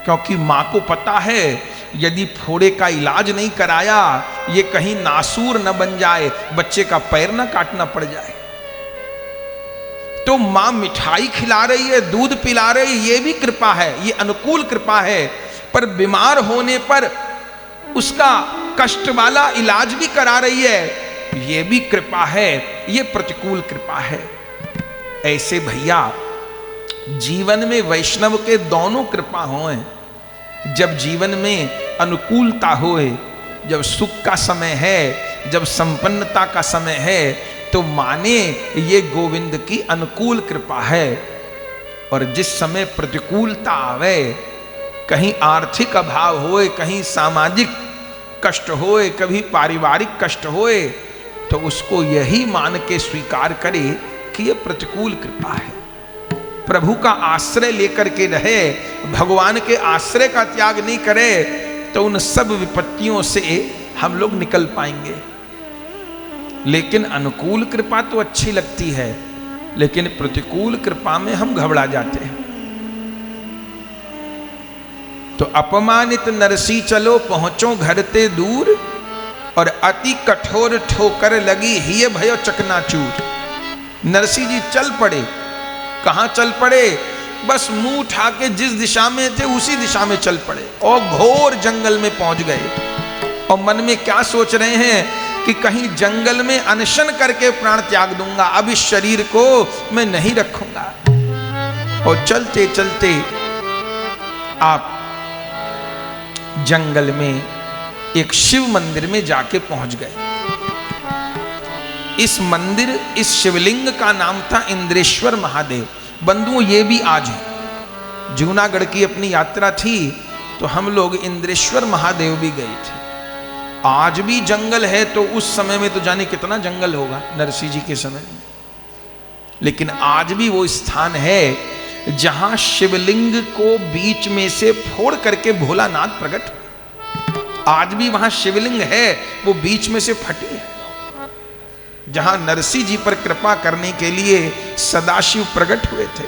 Speaker 1: क्योंकि माँ को पता है यदि फोड़े का इलाज नहीं कराया, ये कहीं नासूर न बन जाए, बच्चे का पैर न काटना पड़ जाए। तो मां मिठाई खिला रही है, दूध पिला रही है, ये भी कृपा है, ये अनुकूल कृपा है। पर बीमार होने पर उसका कष्ट वाला इलाज भी करा रही है, ये भी कृपा है, ये प्रतिकूल कृपा है। ऐसे भैया जीवन में वैष्णव के दोनों कृपा होए। जब जीवन में अनुकूलता होए, जब सुख का समय है, जब संपन्नता का समय है, तो माने ये गोविंद की अनुकूल कृपा है। और जिस समय प्रतिकूलता आवे, कहीं आर्थिक अभाव होए, कहीं सामाजिक कष्ट होए, कभी पारिवारिक कष्ट होए, तो उसको यही मान के स्वीकार करे कि ये प्रतिकूल कृपा है। प्रभु का आश्रय लेकर के रहे, भगवान के आश्रय का त्याग नहीं करे, तो उन सब विपत्तियों से हम लोग निकल पाएंगे। लेकिन अनुकूल कृपा तो अच्छी लगती है, लेकिन प्रतिकूल कृपा में हम घबरा जाते हैं। तो अपमानित नरसी चलो पहुंचो घर ते दूर, और अति कठोर ठोकर लगी हिय भयो चकनाचूर। नरसी जी चल पड़े। कहां चल पड़े? बस मुंह उठा के जिस दिशा में थे उसी दिशा में चल पड़े और घोर जंगल में पहुंच गए। और मन में क्या सोच रहे हैं कि कहीं जंगल में अनशन करके प्राण त्याग दूंगा, अब इस शरीर को मैं नहीं रखूंगा। और चलते चलते आप जंगल में एक शिव मंदिर में जाके पहुंच गए। इस मंदिर, इस शिवलिंग का नाम था इंद्रेश्वर महादेव। बंधुओं, ये भी आज है। जूनागढ़ की अपनी यात्रा थी तो हम लोग इंद्रेश्वर महादेव भी गए थे। आज भी जंगल है, तो उस समय में तो जाने कितना जंगल होगा नरसिंह जी के समय में। लेकिन आज भी वो स्थान है जहां शिवलिंग को बीच में से फोड़ करके भोलानाथ प्रकट। आज भी वहां शिवलिंग है, वो बीच में से फटे है, जहां नरसिंह जी पर कृपा करने के लिए सदाशिव प्रकट हुए थे।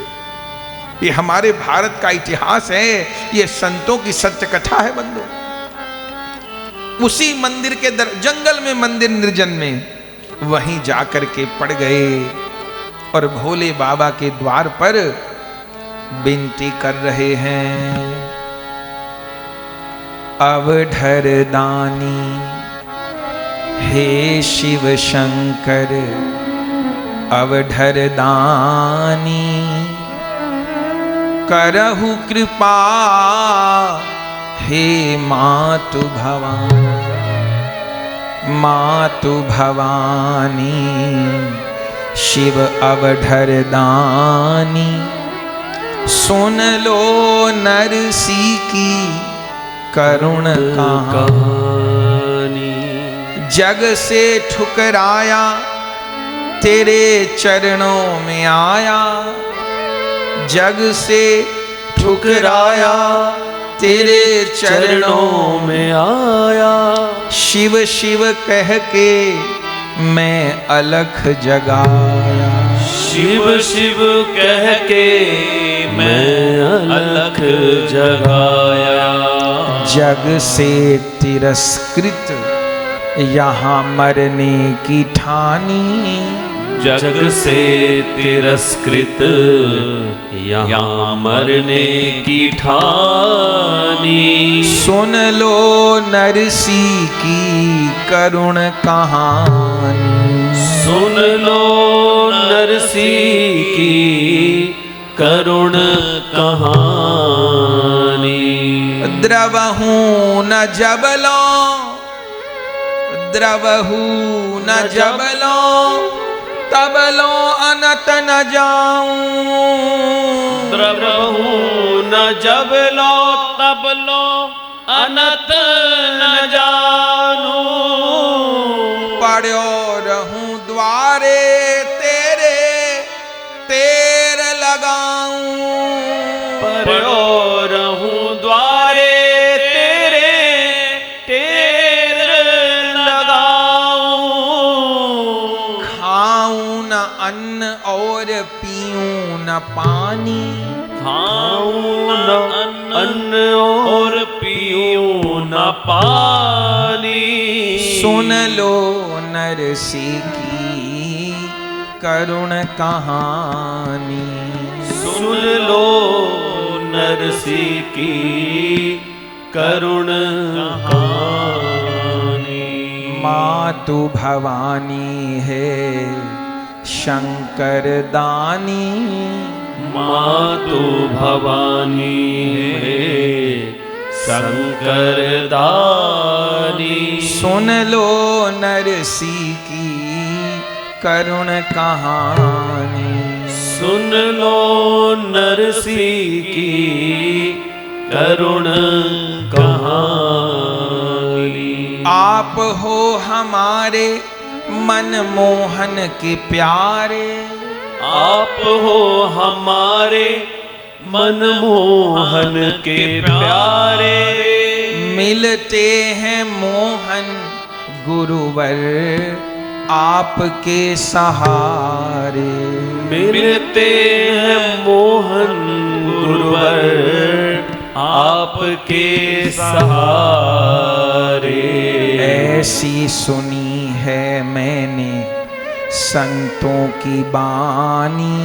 Speaker 1: ये हमारे भारत का इतिहास है, ये संतों की सत्य कथा है बंधु। उसी मंदिर के जंगल में, मंदिर निर्जन में, वहीं जाकर के पड़ गए और भोले बाबा के द्वार पर विनती कर रहे हैं। अवधर दानी हे शिव शंकर, अवधर दानी करहु कृपा, हे मातु भवानी, मातु भवानी शिव अवधर दानी। सुन लो नरसी की करुण कहानी। जग से ठुकराया तेरे चरणों में आया, जग से ठुकराया तेरे चरणों में आया। शिव शिव कह के मैं अलख जगाया,
Speaker 2: शिव शिव कह के मैं अलख जगाया।
Speaker 1: जग से तिरस्कृत यहाँ मरने की ठानी,
Speaker 2: जग से तिरस्कृत यहाँ मरने की ठानी।
Speaker 1: सुन लो नरसी की करुण कहानी,
Speaker 2: सुन लो नरसी की करुण कहानी।
Speaker 1: द्रवहू न जबलो, द्रवहू न जबलो, तबलो अनत न जाऊं।
Speaker 2: द्रवहू न जबलो, तबलो अनत न जानू।
Speaker 1: पड़ो रहूं द्वारे तेरे, तेर लगाऊं।
Speaker 2: पड़ो रहूं द्वारे तेरे, तेर लगाऊं।
Speaker 1: खाऊं न अन्न और पीऊं न पानी,
Speaker 2: खाऊं न अन्न और पीऊं न पानी।
Speaker 1: सुन लो नरसी की करुण कहानी।
Speaker 2: सुन लो नरसी की करुण कहानी।
Speaker 1: मातु भवानी है शंकर दानी।
Speaker 2: मातु भवानी है शंकर दानी।
Speaker 1: सुन लो नरसी की करुण कहानी।
Speaker 2: सुन लो नरसी की करुण कहानी।
Speaker 1: आप हो हमारे मनमोहन के प्यारे।
Speaker 2: आप हो हमारे मनमोहन के प्यारे।
Speaker 1: मिलते हैं मोहन गुरुवर आपके सहारे।
Speaker 2: मिलते हैं मोहन गुरुवर आपके सहारे।
Speaker 1: ऐसी सुनी है मैंने संतों की बानी।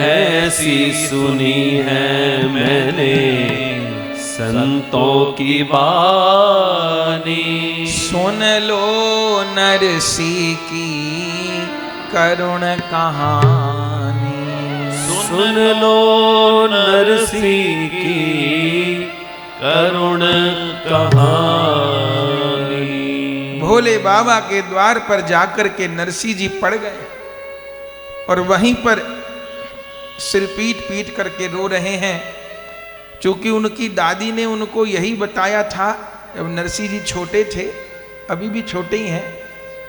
Speaker 2: ऐसी सुनी है मैंने संतों की बानी।
Speaker 1: सुन लो नरसी की करुण कहानी।
Speaker 2: सुन लो नरसी की करुण कहानी।
Speaker 1: भोले बाबा के द्वार पर जाकर के नरसी जी पड़ गए और वहीं पर सिर पीट पीट करके रो रहे हैं, क्योंकि उनकी दादी ने उनको यही बताया था। जब नरसी जी छोटे थे, अभी भी छोटे ही हैं,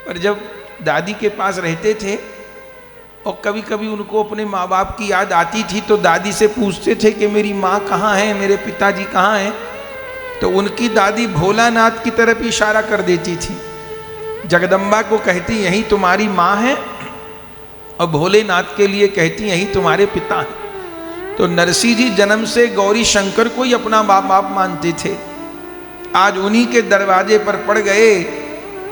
Speaker 1: पर जब दादी के पास रहते थे और कभी कभी उनको अपने माँ बाप की याद आती थी तो दादी से पूछते थे कि मेरी माँ कहाँ है, मेरे पिताजी कहाँ हैं। तो उनकी दादी भोलानाथ की तरफ इशारा कर देती थी, जगदम्बा को कहती यही तुम्हारी माँ है, और भोलेनाथ के लिए कहती यही तुम्हारे पिता हैं। तो नरसी जी जन्म से गौरी शंकर को ही अपना बाप बाप मानते थे। आज उन्हीं के दरवाजे पर पड़ गए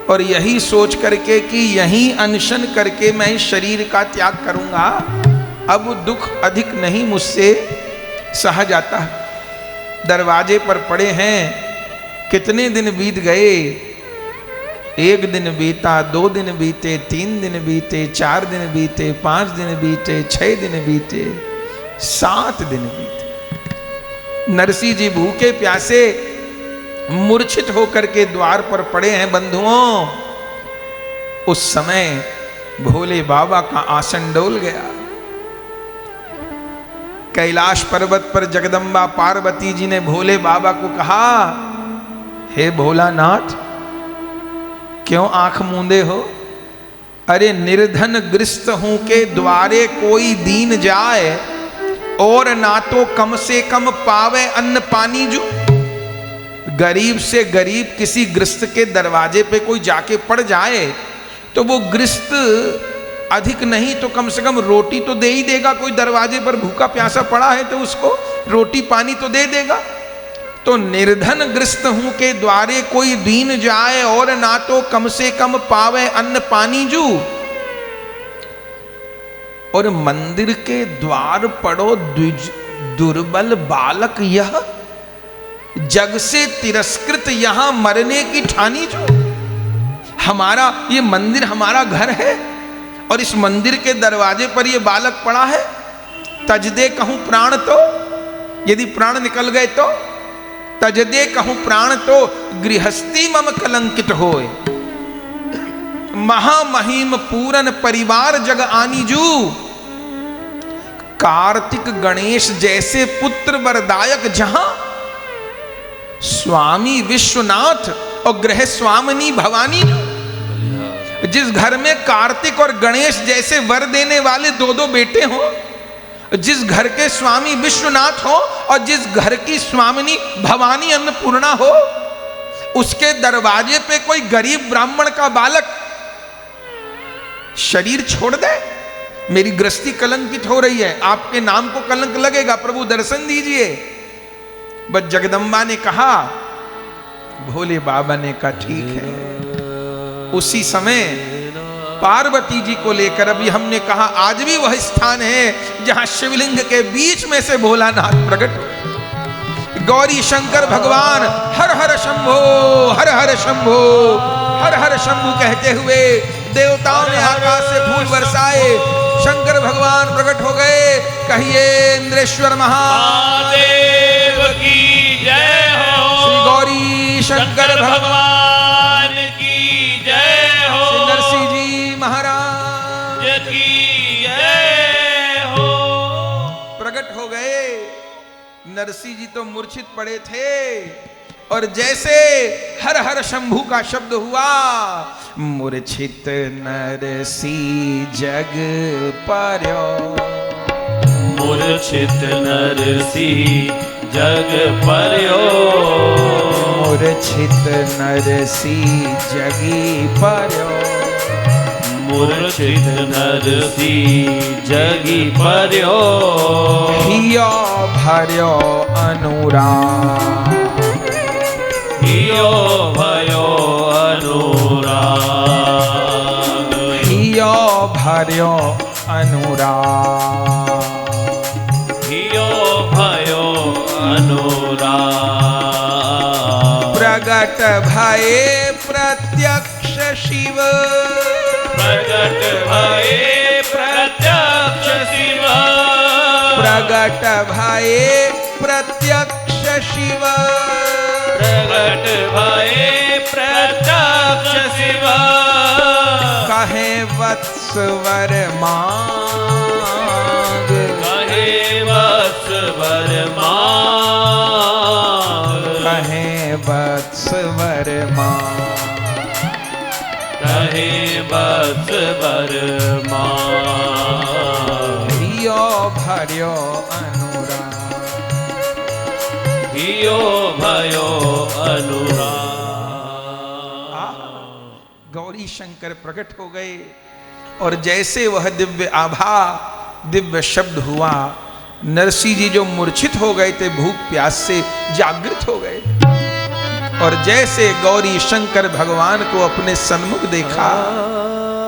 Speaker 1: और यही सोच करके कि यहीं अनशन करके मैं इस शरीर का त्याग करूंगा, अब दुख अधिक नहीं मुझसे सहा जाता। दरवाजे पर पड़े हैं, कितने दिन बीत गए। 1 दिन बीता, 2 दिन बीते, 3 दिन बीते, 4 दिन बीते, 5 दिन बीते, 6 दिन बीते, 7 दिन बीते। नरसी जी भूखे प्यासे मूर्छित होकर के द्वार पर पड़े हैं। बंधुओं, उस समय भोले बाबा का आसन डोल गया। कैलाश पर्वत पर जगदम्बा पार्वती जी ने भोले बाबा को कहा, हे भोलानाथ, क्यों आंख मूंदे हो? अरे निर्धन ग्रस्त हूं के द्वारे कोई दीन जाए, और ना तो कम से कम पावे अन्न पानी। जो गरीब से गरीब किसी ग्रस्त के दरवाजे पे कोई जाके पड़ जाए तो वो ग्रस्त अधिक नहीं तो कम से कम रोटी तो दे ही देगा। कोई दरवाजे पर भूखा प्यासा पड़ा है तो उसको रोटी पानी तो दे देगा। तो निर्धन ग्रस्त हूं के द्वारे कोई दीन जाए, और ना तो कम से कम पावे अन्न पानी। जू और मंदिर के द्वार पड़ो दुर्बल बालक, यह जग से तिरस्कृत यहां मरने की ठानी। जो हमारा ये मंदिर हमारा घर है और इस मंदिर के दरवाजे पर ये बालक पड़ा है। तज दे कहूं प्राण तो, यदि प्राण निकल गए तो तज दे कहूं प्राण तो, गृहस्थी मम कलंकित होए। महामहिम पूरन परिवार जग आनी। जू कार्तिक गणेश जैसे पुत्र वरदायक, जहां स्वामी विश्वनाथ और गृह स्वामिनी भवानी। जिस घर में कार्तिक और गणेश जैसे वर देने वाले 2 बेटे हों, जिस घर के स्वामी विश्वनाथ हो और जिस घर की स्वामिनी भवानी अन्नपूर्णा हो, उसके दरवाजे पे कोई गरीब ब्राह्मण का बालक शरीर छोड़ दे। मेरी गृहस्थी कलंकित हो रही है, आपके नाम को कलंक लगेगा, प्रभु दर्शन दीजिए। बस जगदम्बा ने कहा भोले बाबा ने कहा ठीक है। उसी समय पार्वती जी को लेकर, अभी हमने कहा आज भी वह स्थान है जहां शिवलिंग के बीच में से भोलानाथ प्रकट हुए। गौरी शंकर भगवान हर हर शंभो, हर हर शंभो, हर हर शंभु कहते हुए देवताओं ने आकाश से फूल बरसाए। शंकर भगवान प्रकट हो गए। कहिए इंद्रेश्वर
Speaker 2: महादेव की जय हो।
Speaker 1: श्री गौरी शंकर
Speaker 2: भगवान की जय हो।
Speaker 1: श्री नरसिंह जी महाराज
Speaker 2: की जय हो।
Speaker 1: प्रकट हो गए। नरसिंह जी तो मूर्छित पड़े थे, और जैसे हर हर शंभू का शब्द हुआ, मूर्छित नरसिंह जग पर्यो।
Speaker 2: मूर्छित नरसिंह जग पर्यो।
Speaker 1: मूर्छित नरसिंह जगी पर्यो।
Speaker 2: मूर्छित नरसिंह जगी पर्यो।
Speaker 1: हियो भर्यो अनुराग।
Speaker 2: हियो भयो अनुराग।
Speaker 1: हियो भर्यो अनुराग।
Speaker 2: हियो भयो अनुराग।
Speaker 1: प्रगट भये प्रत्यक्ष शिव।
Speaker 2: प्रगट भये प्रत्यक्ष शिव।
Speaker 1: प्रगट भये प्रत्यक्ष शिव।
Speaker 2: प्रगट भये प्रत्यक्ष शिव।
Speaker 1: कहे वत्सवर मांग।
Speaker 2: कहे वत्सवर मांग।
Speaker 1: कहे वत्सवर मांग।
Speaker 2: कहे वत्सवर मांग।
Speaker 1: हियो भर्यो अनुराग।
Speaker 2: हियो भयो अनुराग।
Speaker 1: गौरी शंकर प्रकट हो गए, और जैसे वह दिव्य आभा, दिव्य शब्द हुआ, नरसिंह जी जो मूर्छित हो गए थे भूख प्यास से, जागृत हो गए। और जैसे गौरी शंकर भगवान को अपने सन्मुख देखा,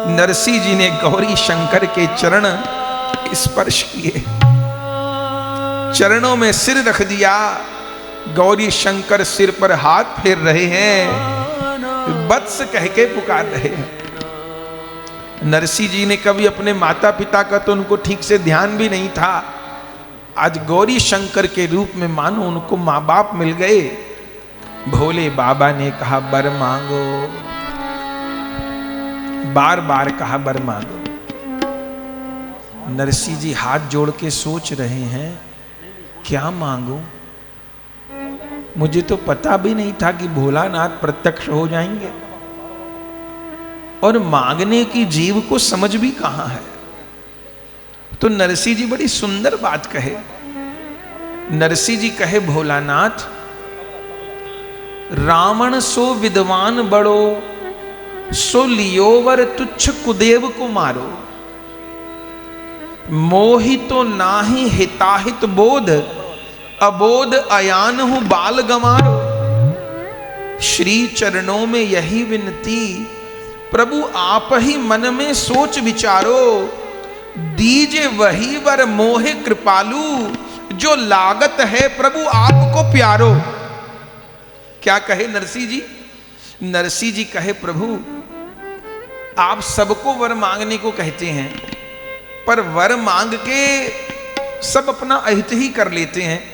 Speaker 1: नरसिंह जी ने गौरी शंकर के चरण स्पर्श किए, चरणों में सिर रख दिया। गौरी शंकर सिर पर हाथ फेर रहे हैं, वत्स कह के पुकार रहे हैं। नरसिंह जी ने कभी अपने माता पिता का तो उनको ठीक से ध्यान भी नहीं था। आज गौरी शंकर के रूप में मानो उनको माँ बाप मिल गए। भोले बाबा ने कहा वर मांगो, बार बार कहा वर मांगो। नरसिंह जी हाथ जोड़ के सोच रहे हैं क्या मांगू। मुझे तो पता भी नहीं था कि भोलानाथ प्रत्यक्ष हो जाएंगे, और मांगने की जीव को समझ भी कहां है। तो नरसिंह जी बड़ी सुंदर बात कहे। नरसिंह जी कहे भोलानाथ, रावण सो विद्वान बड़ो, सो लियोवर तुच्छ कुदेव को मारो। मोहि तो नाही हिताहित बोध, अबोध अयान हूं बाल गंवारो। श्री चरणों में यही विनती, प्रभु आप ही मन में सोच विचारो। दीजे वही वर मोहे कृपालु, जो लागत है प्रभु आपको प्यारो। क्या कहे नरसिंह जी? नरसिंह जी कहे प्रभु आप सबको वर मांगने को कहते हैं, पर वर मांग के सब अपना अहित ही कर लेते हैं।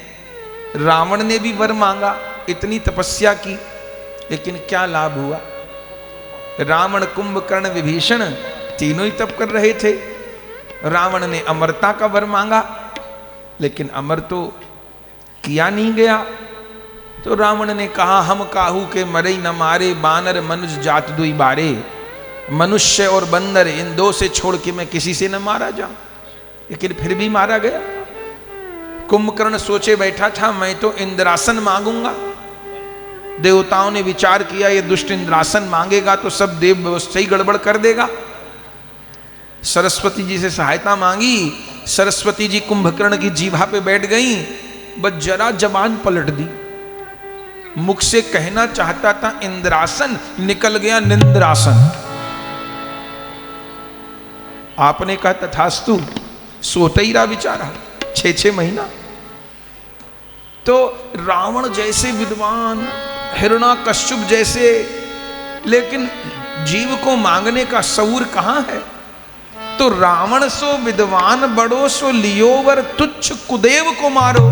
Speaker 1: रावण ने भी वर मांगा, इतनी तपस्या की, लेकिन क्या लाभ हुआ। रावण, कुंभकर्ण, विभीषण तीनों ही तप कर रहे थे। रावण ने अमरता का वर मांगा, लेकिन अमर तो किया नहीं गया। तो रावण ने कहा हम काहू के मरे न मारे, बानर मनुष्य जात दुई बारे। मनुष्य और बंदर इन दो से छोड़ के मैं किसी से न मारा जाऊं, लेकिन फिर भी मारा गया। कुंभकर्ण सोचे बैठा था मैं तो इंद्रासन मांगूंगा। देवताओं ने विचार किया ये दुष्ट इंद्रासन मांगेगा तो सब देव व्यवस्था ही गड़बड़ कर देगा। सरस्वती जी से सहायता मांगी। सरस्वती जी कुंभकर्ण की जीभा पे बैठ गई, बस जरा जबान पलट दी। मुख से कहना चाहता था इंद्रासन, निकल गया निंद्रासन। आपने कहा तथास्तु, सोते ही रहा बेचारा 6 महीना। तो रावण जैसे विद्वान, हिरण्यकश्यप जैसे, लेकिन जीव को मांगने का शऊर कहां है। तो रावण सो विद्वान बड़ो, सो लियो वर तुच्छ कुदेव को मारो।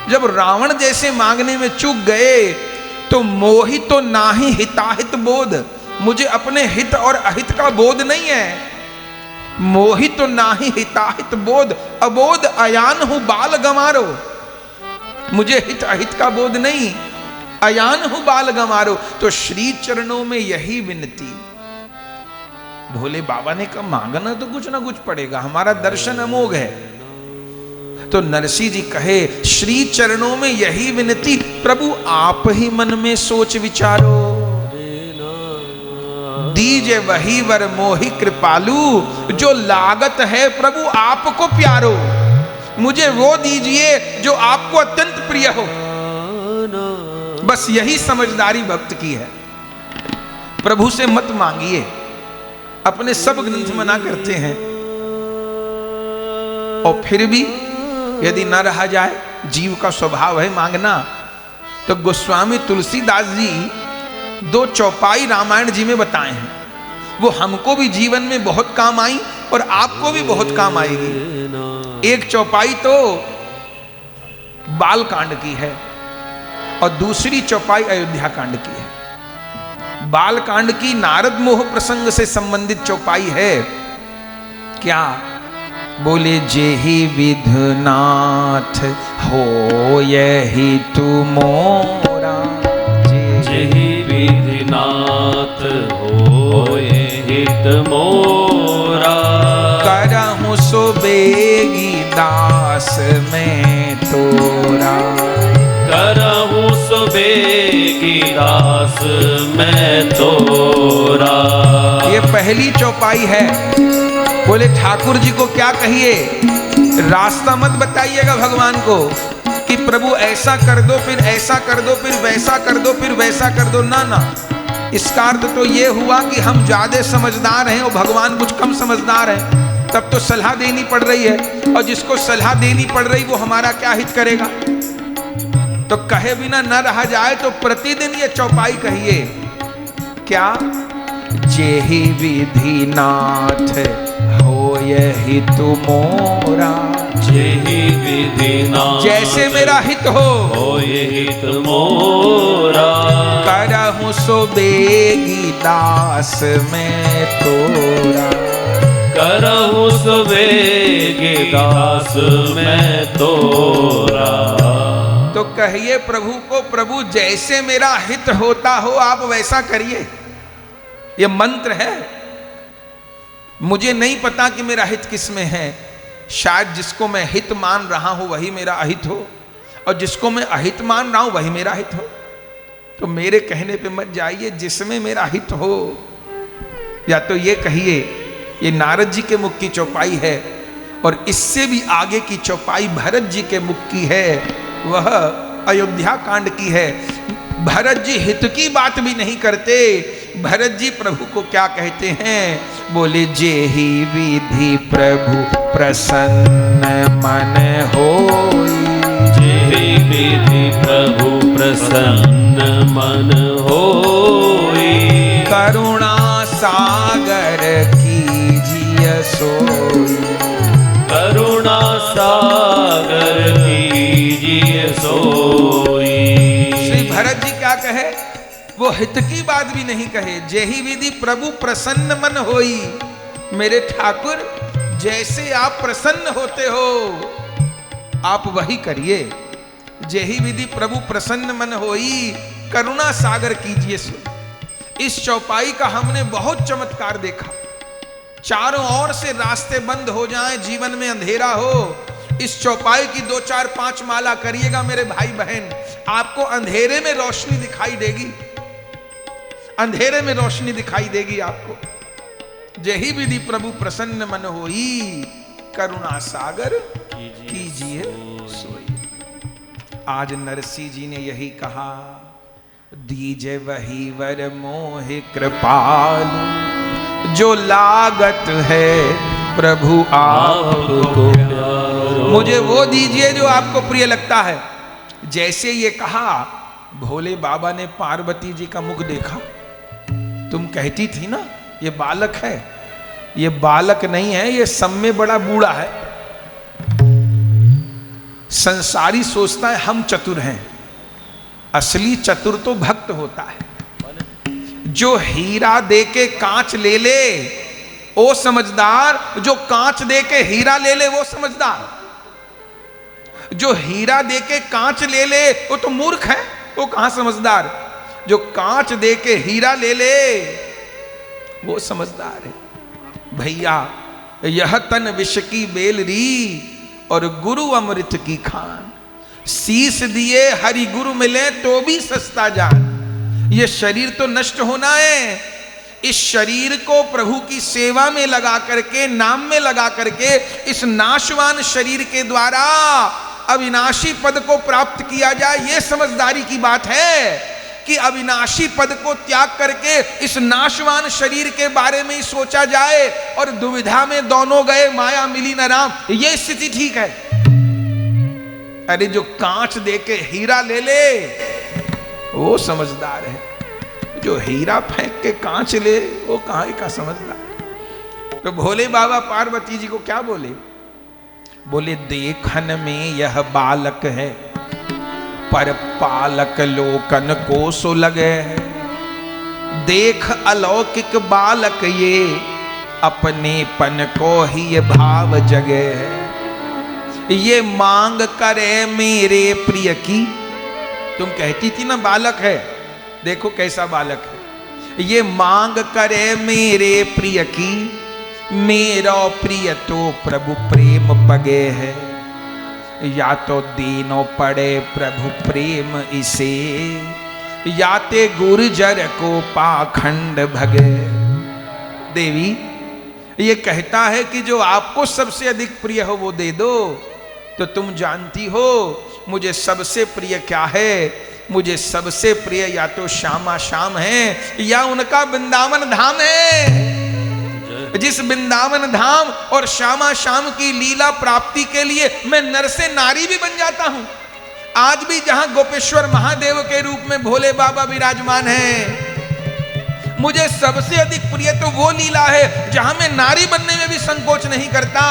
Speaker 1: जब रावण जैसे मांगने में चूक गए तो मोहि तो नाही हिताहित बोध, मुझे अपने हित और अहित का बोध नहीं है। मोहि तो नाही हिताहित बोध, अबोध अयान हूं बाल गमारो। मुझे हित अहित का बोध नहीं, अयान हूं बाल गमारो। तो श्री चरणों में यही विनती। भोले बाबा ने कहा मांगना तो कुछ ना कुछ पड़ेगा, हमारा दर्शन अमोघ है। तो नरसिंह जी कहे श्री चरणों में यही विनती, प्रभु आप ही मन में सोच विचारो। दीजे वही वर मोहि कृपालु, जो लागत है प्रभु आपको प्यारो। मुझे वो दीजिए जो आपको अत्यंत प्रिय हो। बस यही समझदारी भक्त की है। प्रभु से मत मांगिए, अपने सब ग्रंथ मना करते हैं। और फिर भी यदि न रहा जाए, जीव का स्वभाव है मांगना, तो गोस्वामी तुलसीदास जी 2 चौपाई रामायण जी में बताए हैं। वो हमको भी जीवन में बहुत काम आई और आपको भी बहुत काम आएगी। एक चौपाई तो बाल कांड की है और दूसरी चौपाई अयोध्या कांड की है। बाल कांड की नारद मोह प्रसंग से संबंधित चौपाई है। क्या बोले, जेहि विधनाथ हो यही तू मोरा।
Speaker 2: जेहि विधिनाथ हो हित मोरा।
Speaker 1: करहु सो बेगी दास में तोरा।
Speaker 2: करहु सो बेगी दास मैं तोरा।
Speaker 1: ये पहली चौपाई है। बोले ठाकुर जी को क्या कहिए, रास्ता मत बताइएगा भगवान को कि प्रभु ऐसा कर दो, फिर ऐसा कर दो, फिर वैसा कर दो, फिर वैसा कर दो। ना ना, इसका अर्थ तो ये हुआ कि हम ज्यादा समझदार हैं और भगवान कुछ कम समझदार हैं। तब तो सलाह देनी पड़ रही है, और जिसको सलाह देनी पड़ रही वो हमारा क्या हित करेगा। तो कहे बिना न रहा जाए तो प्रतिदिन ये चौपाई कहिए। क्या, जेहि विधिनाथ हो यही तू मोरा।
Speaker 2: जेहि विधिनाथ
Speaker 1: जैसे मेरा हित हो
Speaker 2: यही तू मोरा।
Speaker 1: करहु सो बेगी दास में तोरा।
Speaker 2: करहु सो बेगी दास में तोरा।
Speaker 1: तो कहिए प्रभु को, प्रभु जैसे मेरा हित होता हो आप वैसा करिए। ये मंत्र है। मुझे नहीं पता कि मेरा हित किस में है। शायद जिसको मैं हित मान रहा हूं वही मेरा अहित हो, और जिसको मैं अहित मान रहा हूं वही मेरा हित हो। तो मेरे कहने पे मत जाइए, जिसमें मेरा हित हो। या तो ये कहिए, ये नारद जी के मुख की चौपाई है, और इससे भी आगे की चौपाई भरत जी के मुख की है, वह अयोध्या कांड की है। भरत जी हित की बात भी नहीं करते। भरत जी प्रभु को क्या कहते हैं, बोले जेहि विधि प्रभु प्रसन्न मन होई।
Speaker 2: जेहि विधि प्रभु प्रसन्न मन होई।
Speaker 1: करुणा सागर कीजिए सोई।
Speaker 2: करुणा सागर कीजिए सोई।
Speaker 1: श्री भरत जी क्या कहे, वो हित की बात भी नहीं कहे। जेहि विधि प्रभु प्रसन्न मन होई। मेरे ठाकुर जैसे आप प्रसन्न होते हो आप वही करिए। जेहि विधि प्रभु प्रसन्न मन होई, करुणा सागर कीजिए सो। इस चौपाई का हमने बहुत चमत्कार देखा। चारों ओर से रास्ते बंद हो जाएं, जीवन में अंधेरा हो, इस चौपाई की 2, 4, 5 माला करिएगा मेरे भाई बहन, आपको अंधेरे में रोशनी दिखाई देगी। अंधेरे में रोशनी दिखाई देगी आपको। जेहि विधि प्रभु प्रसन्न मन होई, करुणा सागर कीजिए सोई। आज नरसिंह जी ने यही कहा, दीजे वही वर मोहि कृपाल, जो लागत है प्रभु आपको
Speaker 2: प्यारो।
Speaker 1: मुझे वो दीजिए जो आपको प्रिय लगता है। जैसे ये कहा, भोले बाबा ने पार्वती जी का मुख देखा। तुम कहती थी ना ये बालक है, ये बालक नहीं है, ये सब में बड़ा बूढ़ा है। संसारी सोचता है हम चतुर हैं, असली चतुर तो भक्त होता है। जो हीरा दे के कांच ले ले वो समझदार, जो कांच दे के हीरा ले ले वो समझदार। जो हीरा दे के कांच ले ले वो तो मूर्ख है, वो कहां समझदार। जो कांच दे के हीरा ले ले वो समझदार है। भैया यह तन विष की बेलरी और गुरु अमृत की खान, शीश दिए हरि गुरु मिले तो भी सस्ता जान। ये शरीर तो नष्ट होना है, इस शरीर को प्रभु की सेवा में लगा करके, नाम में लगा करके, इस नाशवान शरीर के द्वारा अविनाशी पद को प्राप्त किया जाए। ये समझदारी की बात है कि अविनाशी पद को त्याग करके इस नाशवान शरीर के बारे में ही सोचा जाए और दुविधा में दोनों गए माया मिली न राम, ये स्थिति ठीक है। अरे जो कांच दे के हीरा ले ले वो समझदार है, जो हीरा फेंक के कांच ले वो कहां का समझदार। तो भोले बाबा पार्वती जी को क्या बोले? बोले देखन में यह बालक है, पर पालक लोकन को सो लगे है। देख अलौकिक बालक ये, अपनेपन को ही ये भाव जगे है। ये मांग करे मेरे प्रिय की, तुम कहती थी ना बालक है, देखो कैसा बालक है। ये मांग करे मेरे प्रिय की, मेरा प्रिय तो प्रभु प्रेम पगे है। या तो दीनो पड़े प्रभु प्रेम इसे, याते गुर्जर को पाखंड भगे। देवी ये कहता है कि जो आपको सबसे अधिक प्रिय हो वो दे दो। तो तुम जानती हो मुझे सबसे प्रिय क्या है? मुझे सबसे प्रिय या तो श्यामा श्याम है या उनका वृंदावन धाम है। जिस वृंदावन धाम और श्यामा श्याम की लीला प्राप्ति के लिए मैं नर से नारी भी बन जाता हूं। आज भी जहां गोपेश्वर महादेव के रूप में भोले बाबा विराजमान हैं, मुझे सबसे अधिक प्रिय तो वो लीला है जहां मैं नारी बनने में भी संकोच नहीं करता।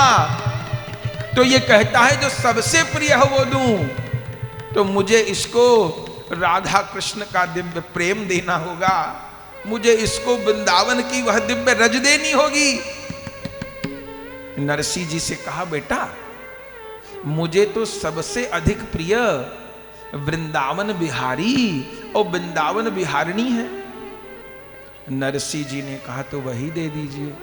Speaker 1: तो ये कहता है जो सबसे प्रिय हो वो दूं, तो मुझे इसको राधा कृष्ण का दिव्य प्रेम देना होगा, मुझे इसको वृंदावन की वह दिव्य रज देनी होगी। नरसिंह जी से कहा बेटा मुझे तो सबसे अधिक प्रिय वृंदावन बिहारी और वृंदावन बिहारिणी है। नरसिंह जी ने कहा तो वही दे दीजिए।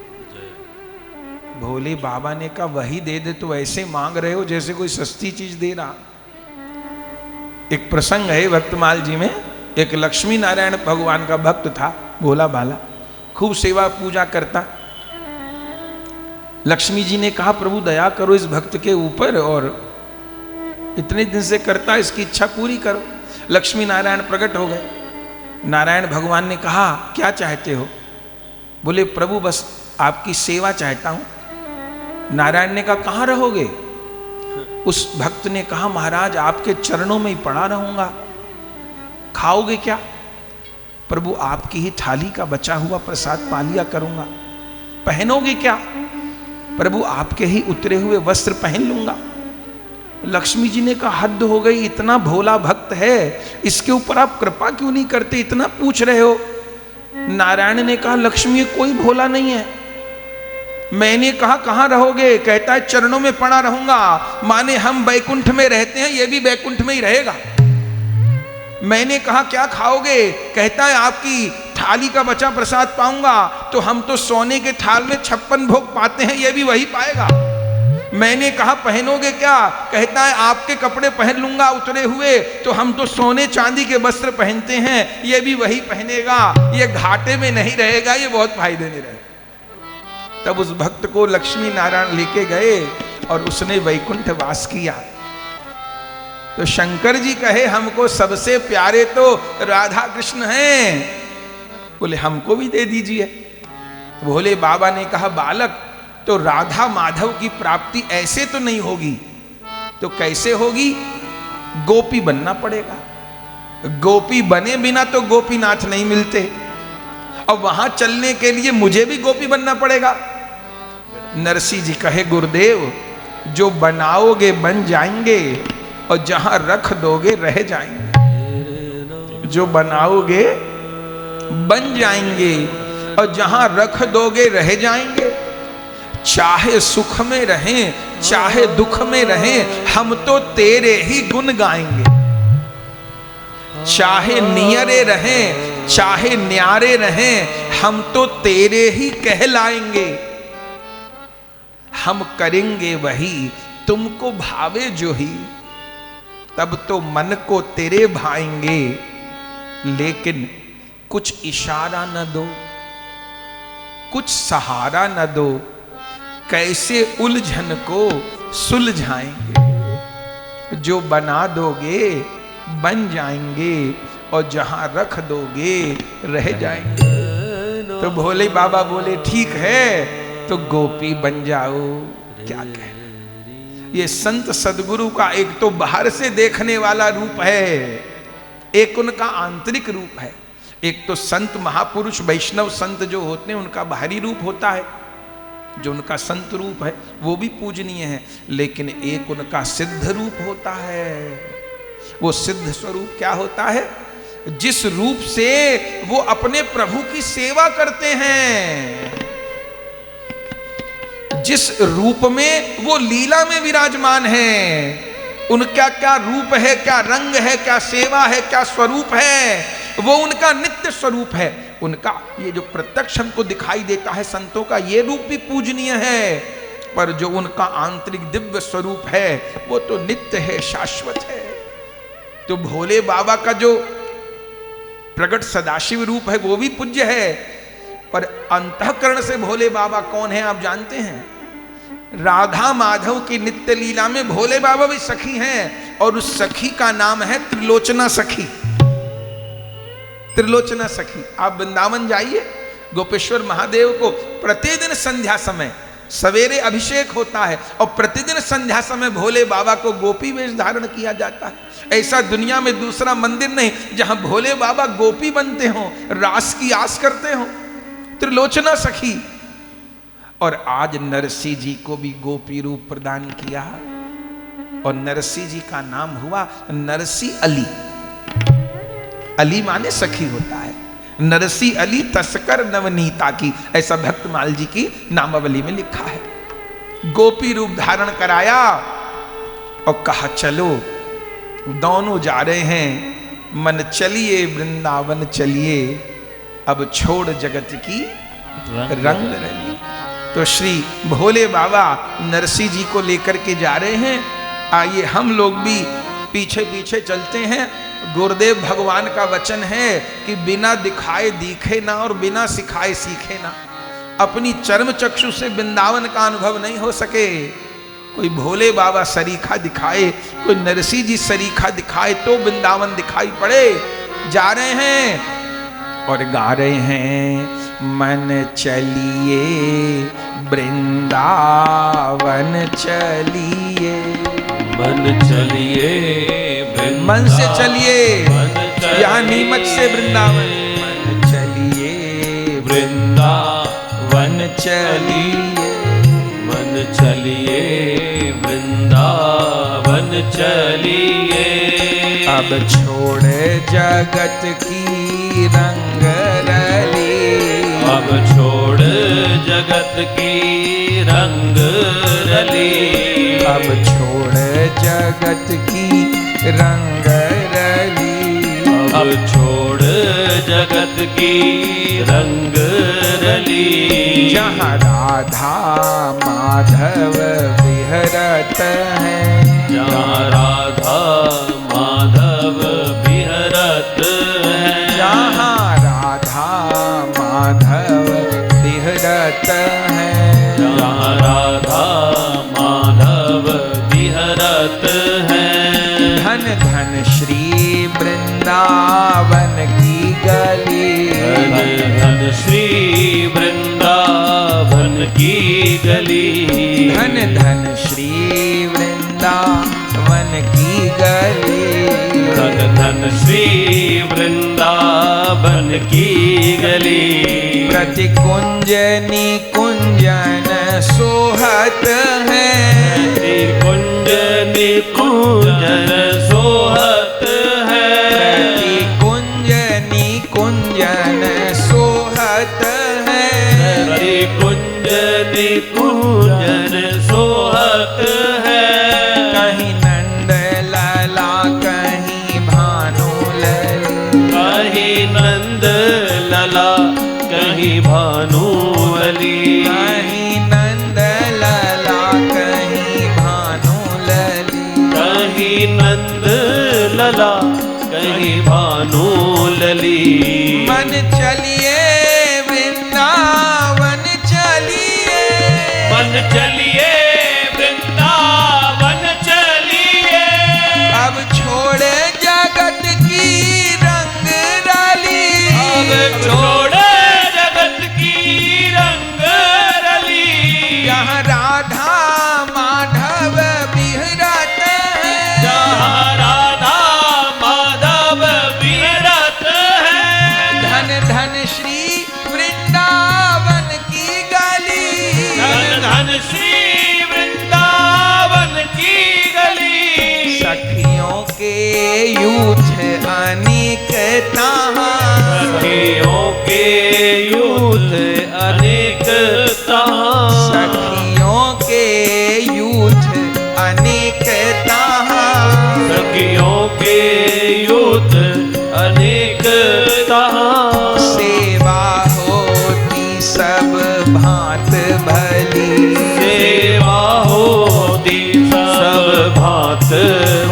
Speaker 1: भोले बाबा ने कहा वही दे दे तो ऐसे मांग रहे हो जैसे कोई सस्ती चीज दे रहा। एक प्रसंग है भक्तमाल जी में, एक लक्ष्मी नारायण भगवान का भक्त था, भोला भाला, खूब सेवा पूजा करता। लक्ष्मी जी ने कहा प्रभु दया करो इस भक्त के ऊपर, और इतने दिन से करता इसकी इच्छा पूरी करो। लक्ष्मी नारायण प्रकट हो गए। नारायण भगवान ने कहा क्या चाहते हो? बोले प्रभु बस आपकी सेवा चाहता हूं। नारायण ने कहा कहां रहोगे? उस भक्त ने कहा महाराज आपके चरणों में ही पड़ा रहूंगा। खाओगे क्या? प्रभु आपकी ही थाली का बचा हुआ प्रसाद पा लिया करूंगा। पहनोगे क्या? प्रभु आपके ही उतरे हुए वस्त्र पहन लूंगा। लक्ष्मी जी ने कहा हद हो गई, इतना भोला भक्त है, इसके ऊपर आप कृपा क्यों नहीं करते, इतना पूछ रहे हो। नारायण ने कहा लक्ष्मी कोई भोला नहीं है। मैंने कहा कहां रहोगे? कहता है चरणों में पड़ा रहूंगा। माने हम बैकुंठ में रहते हैं, ये भी बैकुंठ में ही रहेगा। मैंने कहा क्या खाओगे? कहता है आपकी थाली का बचा प्रसाद पाऊंगा। तो हम तो सोने के थाल में 56 भोग पाते हैं, ये भी वही पाएगा। मैंने कहा पहनोगे क्या? कहता है आपके कपड़े पहन लूंगा उतरे हुए। तो हम तो सोने चांदी के वस्त्र पहनते हैं, ये भी वही पहनेगा। ये घाटे में नहीं रहेगा, ये बहुत फायदे में रहेगा। तब उस भक्त को लक्ष्मी नारायण लेके गए और उसने वैकुंठ वास किया। तो शंकर जी कहे हमको सबसे प्यारे तो राधा कृष्ण हैं। बोले हमको भी दे दीजिए। भोले बाबा ने कहा बालक, तो राधा माधव की प्राप्ति ऐसे तो नहीं होगी, तो कैसे होगी? गोपी बनना पड़ेगा। गोपी बने बिना तो गोपीनाथ नहीं मिलते, और वहां चलने के लिए मुझे भी गोपी बनना पड़ेगा। नरसिंह जी कहे गुरुदेव, जो बनाओगे बन जाएंगे, और जहां रख दोगे रह जाएंगे। जो बनाओगे बन जाएंगे, और जहां रख दोगे रह जाएंगे। चाहे सुख में रहें चाहे दुख में रहें, हम तो तेरे ही गुण गाएंगे। चाहे नियरे रहें चाहे न्यारे रहें, हम तो तेरे ही कहलाएंगे। हम करेंगे वही तुमको भावे जो ही, तब तो मन को तेरे भाएंगे। लेकिन कुछ इशारा न दो, कुछ सहारा न दो, कैसे उलझन को सुलझाएंगे। जो बना दोगे बन जाएंगे, और जहां रख दोगे रह जाएंगे। तो भोले बाबा बोले ठीक है, तो गोपी बन जाओ। क्या कहे, ये संत सदगुरु का एक तो बाहर से देखने वाला रूप है, एक उनका आंतरिक रूप है। एक तो संत महापुरुष वैष्णव संत जो होते हैं उनका बाहरी रूप होता है, जो उनका संत रूप है वो भी पूजनीय है, लेकिन एक उनका सिद्ध रूप होता है। वो सिद्ध स्वरूप क्या होता है? जिस रूप से वो अपने प्रभु की सेवा करते हैं, जिस रूप में वो लीला में विराजमान है, उनका क्या रूप है, क्या रंग है, क्या सेवा है, क्या स्वरूप है, वो उनका नित्य स्वरूप है। उनका ये जो प्रत्यक्ष हमको दिखाई देता है संतों का, ये रूप भी पूजनीय है, पर जो उनका आंतरिक दिव्य स्वरूप है वो तो नित्य है, शाश्वत है। तो भोले बाबा का जो प्रगट सदाशिव रूप है वो भी पूज्य है, पर अंतःकरण से भोले बाबा कौन है आप जानते हैं? राधा माधव की नित्य लीला में भोले बाबा भी सखी हैं, और उस सखी का नाम है त्रिलोचना सखी। त्रिलोचना सखी। आप वृंदावन जाइए, गोपेश्वर महादेव को प्रतिदिन संध्या समय सवेरे अभिषेक होता है, और प्रतिदिन संध्या समय भोले बाबा को गोपी वेश धारण किया जाता है। ऐसा दुनिया में दूसरा मंदिर नहीं जहां भोले बाबा गोपी बनते हों, रास की आस करते हों। त्रिलोचना सखी। और आज नरसिंह जी को भी गोपी रूप प्रदान किया, और नरसिंह जी का नाम हुआ नरसिंह अली। अली माने सखी होता है। नरसिंह अली तस्कर नवनीता की, ऐसा भक्तमाल जी की नामावली में लिखा है। गोपी रूप धारण कराया और कहा चलो दोनों जा रहे हैं, मन चलिए वृंदावन चलिए, अब छोड़ जगत की रंग रली। तो श्री भोले बाबा नरसिंह जी को लेकर के जा रहे हैं। आइए हम लोग भी पीछे पीछे चलते हैं। गुरुदेव भगवान का वचन है कि बिना दिखाए दिखे ना, और बिना सिखाए सीखे ना। अपनी चर्म चक्षु से वृंदावन का अनुभव नहीं हो सके, कोई भोले बाबा सरीखा दिखाए, कोई नरसिंह जी सरीखा दिखाए तो वृंदावन दिखाई पड़े। जा रहे हैं और गा रहे हैं, मन चलिए वृंदावन चलिए,
Speaker 2: मन चलिए
Speaker 1: मन से चलिए, यहाँ नीमच से वृंदावन। मन चलिए
Speaker 2: वृंदावन
Speaker 1: चलिए,
Speaker 2: मन चलिए वृंदावन चलिए।
Speaker 1: अब छोड़ जगत की रंग रली,
Speaker 2: अब छोड़ जगत की रंग रली,
Speaker 1: अब छोड़ जगत की रंग रली,
Speaker 2: अब छोड़ जगत की रंग रली।
Speaker 1: जहाँ राधा माधव विहरत हैं,
Speaker 2: जहाँ राधा माधव विहरत हैं,
Speaker 1: जहाँ राधा माधव विहरत हैं,
Speaker 2: जहाँ राधा माधव विहरत हैं।
Speaker 1: धन धन श्री वृंदावन की गली।
Speaker 2: धन धन श्री वृंदावन की गली।
Speaker 1: प्रति कुंज निकुंजन सोहत है।
Speaker 2: प्रति कुंज निकुंजन सोहत है।
Speaker 1: प्रति कुंज निकुंजन सोहत है।
Speaker 2: प्रति कुंज निकुंजन सोहत है।
Speaker 1: कहीं नंद लला कहीं भानु लली।
Speaker 2: कहीं नंद लला कहीं भानुवली।
Speaker 1: कहीं नंद लला कहीं भानु लली।
Speaker 2: कहीं नंद लला कहीं भानुलली।
Speaker 1: मन चलिए वृंदावन चलिए।
Speaker 2: मन चलिए वृंदावन चलिए।
Speaker 1: अब छोड़े जगत की रंग रली।
Speaker 2: अब छोड़े जगत की रंग रली।
Speaker 1: यहाँ राधा माधव विहरत है।
Speaker 2: जहाँ राधा माधव विहरत है।
Speaker 1: धन धन श्री वृंदावन की गली।
Speaker 2: धन धन श्री वृंदावन की गली।
Speaker 1: सखियों के यूथ अनेक तहाँ।
Speaker 2: सखियों के यूथ अनेक तहाँ।
Speaker 1: सखियों के यूथ अनेक तहाँ।
Speaker 2: सखियों के यूथ अनेक तहाँ।
Speaker 1: सेवा होती सब भांत भली।
Speaker 2: सेवा होती सब भांत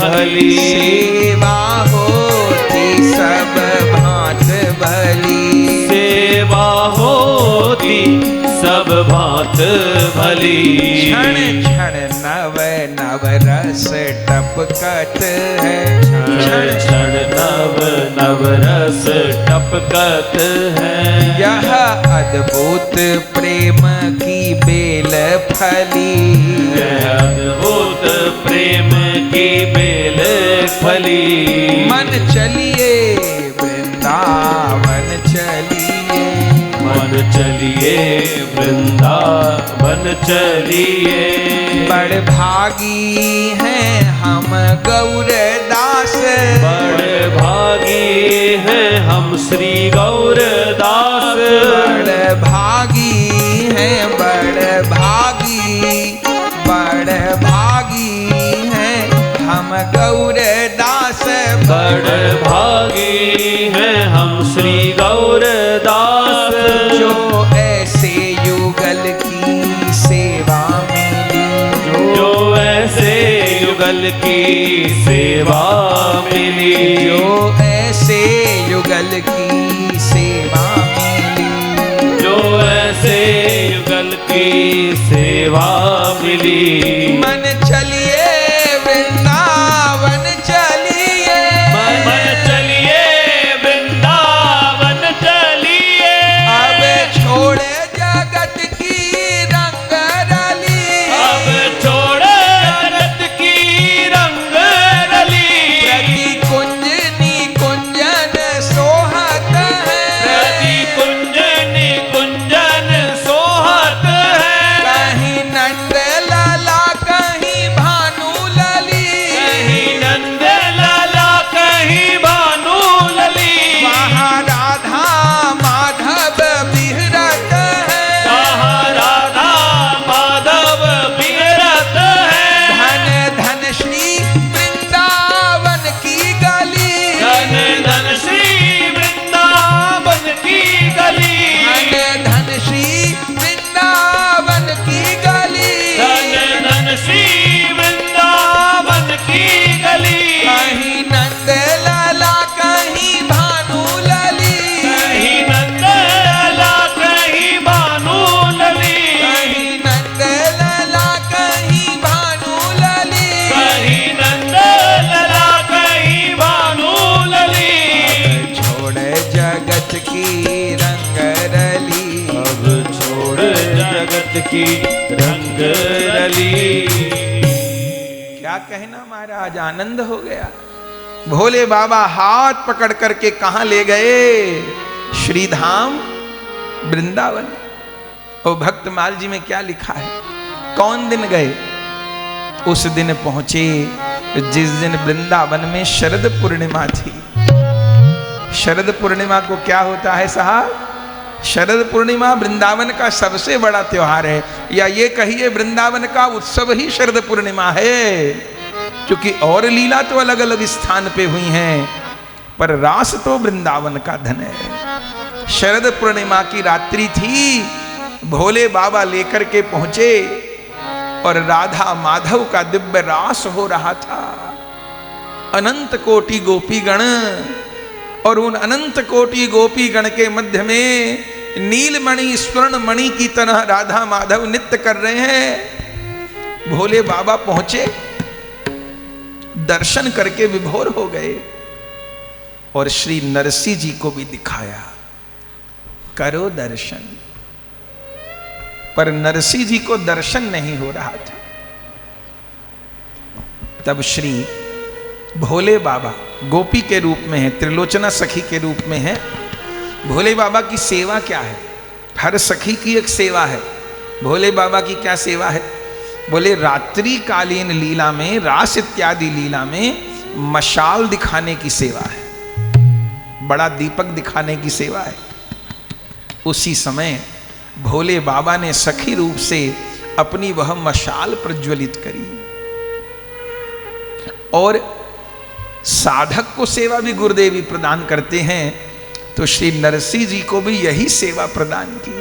Speaker 2: भली।
Speaker 1: सेवा होती सब भांत भली।
Speaker 2: सेवा होती सब भांत भली।
Speaker 1: क्षण क्षण नव नव रस टपकत है।
Speaker 2: क्षण क्षण नव नव रस टपकत है।
Speaker 1: यह अद्भुत प्रेम की बेल फली।
Speaker 2: यह अद्भुत प्रेम की बेल फली।
Speaker 1: मन चलिए वृंदावन चलिए।
Speaker 2: मन चलिए वृंदावन चलिए।
Speaker 1: बड़ भागी हैं हम गौरदास।
Speaker 2: बड़ भागी हैं हम श्री गौरदास।
Speaker 1: बड़ भागी हैं बड़ भागी। बड़ भागी हैं हम गौरदास।
Speaker 2: बड़ भागी हैं हम श्री गौरदास।
Speaker 1: जो ऐसे युगल की सेवा मिली।
Speaker 2: जो ऐसे युगल की सेवा मिली।
Speaker 1: जो ऐसे युगल की सेवा मिली।
Speaker 2: जो ऐसे युगल की सेवा मिली।
Speaker 1: मन चलिए वृंदावन चलिए।
Speaker 2: मन चलिए वृंदावन चलिए।
Speaker 1: अब छोड़े जगत की रंग रली।
Speaker 2: अब छोड़े जगत की रंग रली।
Speaker 1: प्रति कुंज निकुंजन सोहत है।
Speaker 2: प्रति कुंज निकुंजन सोहत है।
Speaker 1: कहीं नंद लाला कहीं भानु लली।
Speaker 2: कहीं नंद लाला कहीं भानुलली।
Speaker 1: वहाँ राधा माधव विहरत है।
Speaker 2: वहाँ राधा माधव विहरत है।
Speaker 1: धन धन श्री वृंदावन की गली।
Speaker 2: धन धन श्री वृंदावन की गली।
Speaker 1: धन धन श्री वृंदावन की गली।
Speaker 2: धन धन श्री वृंदावन की गली।
Speaker 1: कहीं नंद लाला कहीं भानु लली।
Speaker 2: कहीं नंद लाला कहीं भानुलली।
Speaker 1: कहीं नंद लाला कहीं भानु लली।
Speaker 2: कहीं नंद लाला कहीं भानुलली।
Speaker 1: छोड़ जगत की रंग रली।
Speaker 2: अब छोड़ जगत की रंग रली।
Speaker 1: क्या कहना महाराज, आनंद हो गया। भोले बाबा हाथ पकड़ करके कहां ले गए? श्रीधाम वृंदावन। और भक्तमाल जी में क्या लिखा है, कौन दिन गए? उस दिन पहुंचे जिस दिन वृंदावन में शरद पूर्णिमा थी। शरद पूर्णिमा को क्या होता है साहब? शरद पूर्णिमा वृंदावन का सबसे बड़ा त्योहार है, या ये कहिए वृंदावन का उत्सव ही शरद पूर्णिमा है। क्योंकि और लीला तो अलग अलग स्थान पे हुई हैं, पर रास तो वृंदावन का धन है। शरद पूर्णिमा की रात्रि थी, भोले बाबा लेकर के पहुंचे और राधा माधव का दिव्य रास हो रहा था। अनंत कोटि गोपीगण, और उन अनंत कोटि गोपीगण के मध्य में नीलमणि स्वर्ण मणि की तरह राधा माधव नृत्य कर रहे हैं। भोले बाबा पहुंचे, दर्शन करके विभोर हो गए और श्री नरसिंह जी को भी दिखाया, करो दर्शन। पर नरसिंह जी को दर्शन नहीं हो रहा था। तब श्री भोले बाबा गोपी के रूप में है, त्रिलोचना सखी के रूप में है। भोले बाबा की सेवा क्या है? हर सखी की एक सेवा है। भोले बाबा की क्या सेवा है? बोले रात्रि कालीन लीला में, रास इत्यादि लीला में मशाल दिखाने की सेवा है, बड़ा दीपक दिखाने की सेवा है। उसी समय भोले बाबा ने सखी रूप से अपनी वह मशाल प्रज्वलित करी। और साधक को सेवा भी गुरुदेव प्रदान करते हैं, तो श्री नरसिंह जी को भी यही सेवा प्रदान की।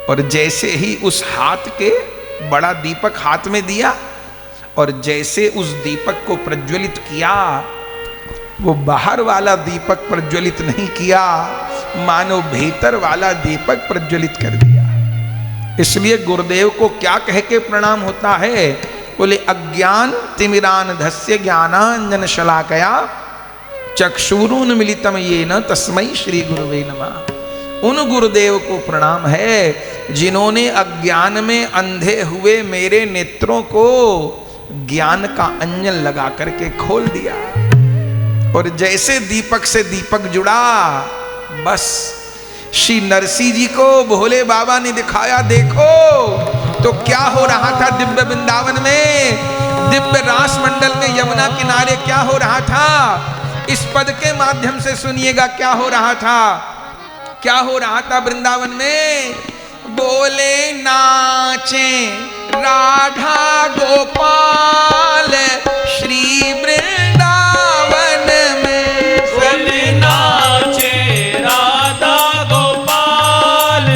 Speaker 1: और जैसे ही उस हाथ के बड़ा दीपक हाथ में दिया और जैसे उस दीपक को प्रज्वलित किया, वो बाहर वाला दीपक प्रज्वलित नहीं किया, मानो भीतर वाला दीपक प्रज्वलित कर दिया। इसलिए गुरुदेव को क्या कह के प्रणाम होता है? बोले अज्ञान तिमिरान्धस्य ज्ञानांजन शलाकया चक्षुरुन्मीलितम येन तस्मै श्री गुरुवे नमः। उन गुरुदेव को प्रणाम है जिन्होंने अज्ञान में अंधे हुए मेरे नेत्रों को ज्ञान का अंजन लगा करके खोल दिया। और जैसे दीपक से दीपक जुड़ा, बस श्री नरसिंह जी को भोले बाबा ने दिखाया, देखो तो क्या हो रहा था दिव्य वृंदावन में, दिव्य रास मंडल में, यमुना किनारे क्या हो रहा था। इस पद के माध्यम से सुनिएगा क्या हो रहा था। क्या हो रहा था वृंदावन में? बोले नाचे राधा गोपाल श्री वृंदावन में।
Speaker 2: बोले नाचे राधा गोपाल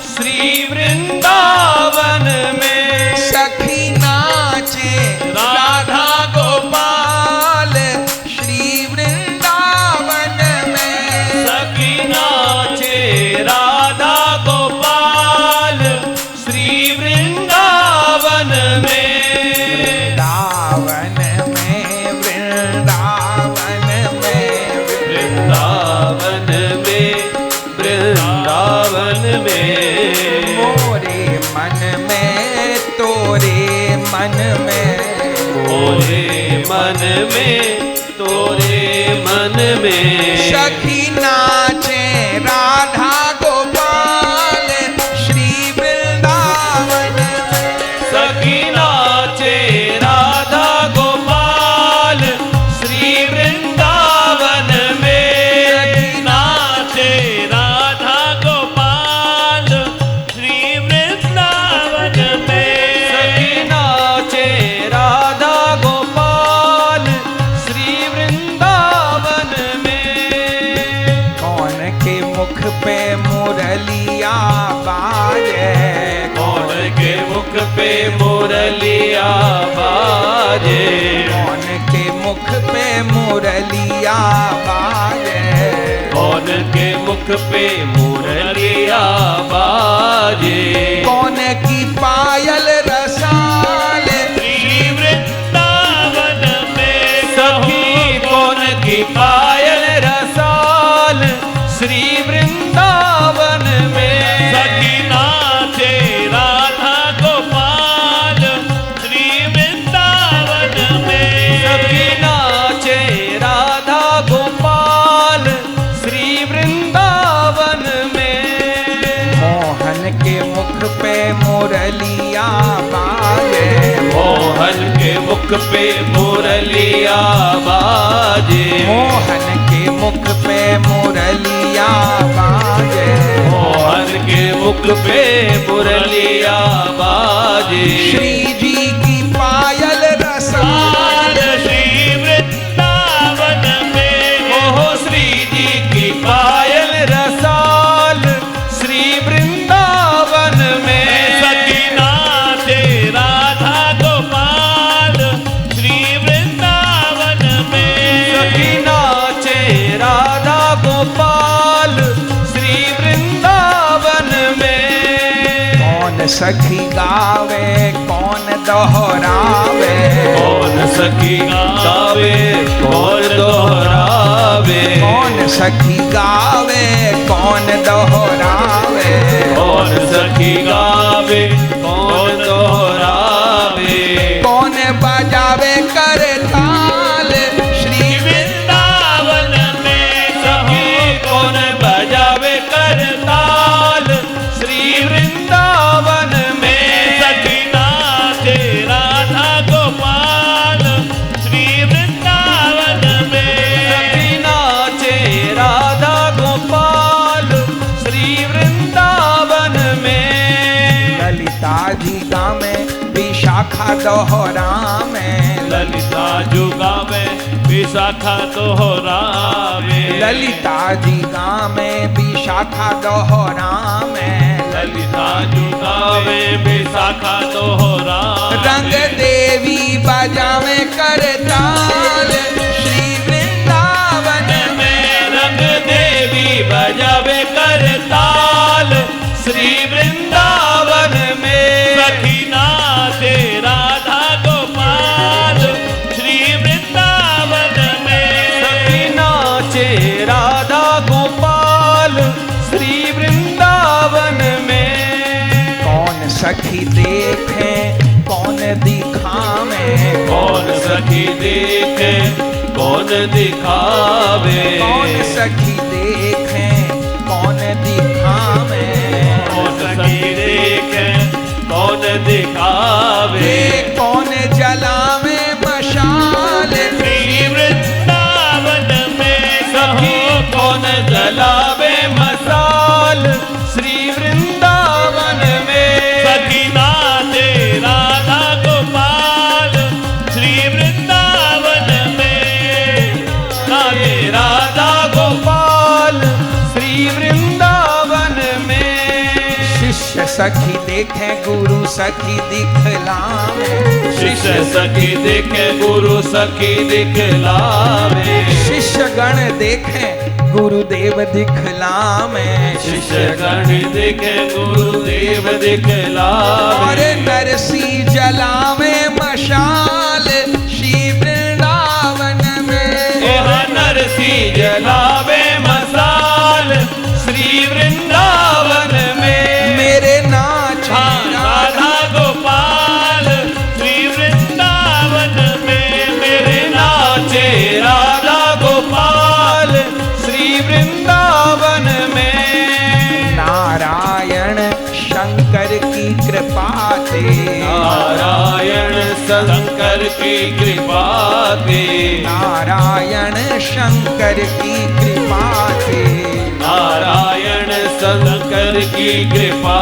Speaker 2: श्री वृंदावन में।
Speaker 1: सखी नाचे राधा गोपाल श्री वृंदावन में।
Speaker 2: सखी नाचे राधा गोपाल श्री वृंदावन में।
Speaker 1: वृंदावन में, वृंदावन में,
Speaker 2: वृंदावन में, वृंदावन में।
Speaker 1: मोरे मन में, तोरे मन में,
Speaker 2: मोरे मन में, तोरे मन में।
Speaker 1: सखी नाचे राधा गोपाल श्री वृंदावन में।
Speaker 2: सखी नाचे राधा गोपाल श्री वृंदावन में। नाचे राधा गोपाल श्री वृंदावन में। सखी नाचे राधा गोपाल श्री वृंदावन में।
Speaker 1: कौन के मुख पे मुरलिया बाजे,
Speaker 2: कौन के मुख पे मुरलिया बाजे।
Speaker 1: कौन के मुख पे मुरलिया बाजे।
Speaker 2: कौन के मुख पे मुरलिया बाजे।
Speaker 1: कौन की पायल रसाल
Speaker 2: श्री वृंदावन में। सखी कौन की पायल रसाल श्री वृंदावन में। सखी नाचे राधा गोपाल पे मुरलिया बाजे,
Speaker 1: मोहन के मुख पे मुरलिया बाजे,
Speaker 2: मोहन के मुख पे मुरलिया बाजे।
Speaker 1: श्री जी की पायल रसाल,
Speaker 2: श्री वृंदावन में हो श्री जी की पायल रसाल, श्री वृंदावन में सकीना थे राधा गोपाल, श्री वृंदावन में सकीना थे राधा गोपाल, श्री वृंदावन में।
Speaker 1: कौन सखी गावे कौन दोहरावे,
Speaker 2: कौन सखी गावे कौन दोहरावे,
Speaker 1: कौन सखी गावे कौन दोहरावे,
Speaker 2: कौन सखी गावे कौन दोहरावे,
Speaker 1: कौन बजावे कर ताल, श्री
Speaker 2: वृंदावन में सखी कौन बजावे कर ताल, श्री वृंदावन में सखी नाचे राधा गोपाल, श्री वृंदावन में सखी नाचे राधा गोपाल, श्री वृंदावन में।
Speaker 1: ललिता जी गावे विशाखा दोहरा में,
Speaker 2: ललिता जुगा में विशाखा दोहरावे,
Speaker 1: ललिता जी गावे विशाखा दोहरा में,
Speaker 2: ललिता जुगा में विशाखा दोहरावे,
Speaker 1: रंग देवी बजावे कर ताल, श्री वृंदावन
Speaker 2: में रंग देवी बजावे कर ताल, श्री वृंदावन में सखी नाचे राधा गोपाल, श्री वृंदावन में सखी नाचे राधा गोपाल, श्री वृंदावन में।
Speaker 1: कौन सखी देखे कौन दिखावे,
Speaker 2: कौन सखी देखे कौन दिखावे,
Speaker 1: कौन सखी देखे कौन दिखावे,
Speaker 2: कौन सखी देखे कौन दिखावे,
Speaker 1: कौन जलावे मशाल,
Speaker 2: श्री वृंदावन में सखी कौन जलावे मसाल, श्री वृंदावन में सखी नाचे राधा गोपाल, श्री वृंदावन में नाचे राधा गोपाल, श्री वृंदावन में।
Speaker 1: शिष्य सखी देखे गुरु सखी दिखलावे,
Speaker 2: शिष्य सखी देखे गुरु सखी दिखलावे,
Speaker 1: शिष्य गण देखे गुरुदेव दिखलावे,
Speaker 2: शिष्य गण देखे गुरुदेव दिखलावे,
Speaker 1: और नरसी जलावे मशाल, श्री वृंदावन में
Speaker 2: नरसी जलावे मसाल, श्री वृंदावन में
Speaker 1: मेरे नाच
Speaker 2: राधा गोपाल, श्री वृंदावन में मेरे नाचे राधा गोपाल, श्री वृंदावन में।
Speaker 1: नारायण शंकर की कृपा से,
Speaker 2: नारायण शंकर की कृपा से,
Speaker 1: नारायण शंकर की कृपा से,
Speaker 2: नारायण शंकर की कृपा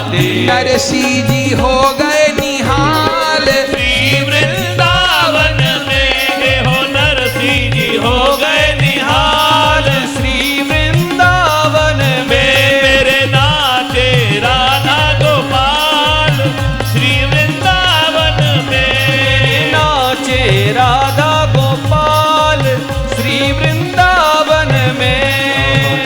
Speaker 2: से
Speaker 1: नरसी जी हो गए निहाल,
Speaker 2: श्री वृंदावन में हो नरसी जी हो गए निहाल, श्री वृंदावन में मेरे नाचे राधा गोपाल, श्री वृंदावन में नाचे राधा गोपाल, श्री वृंदावन में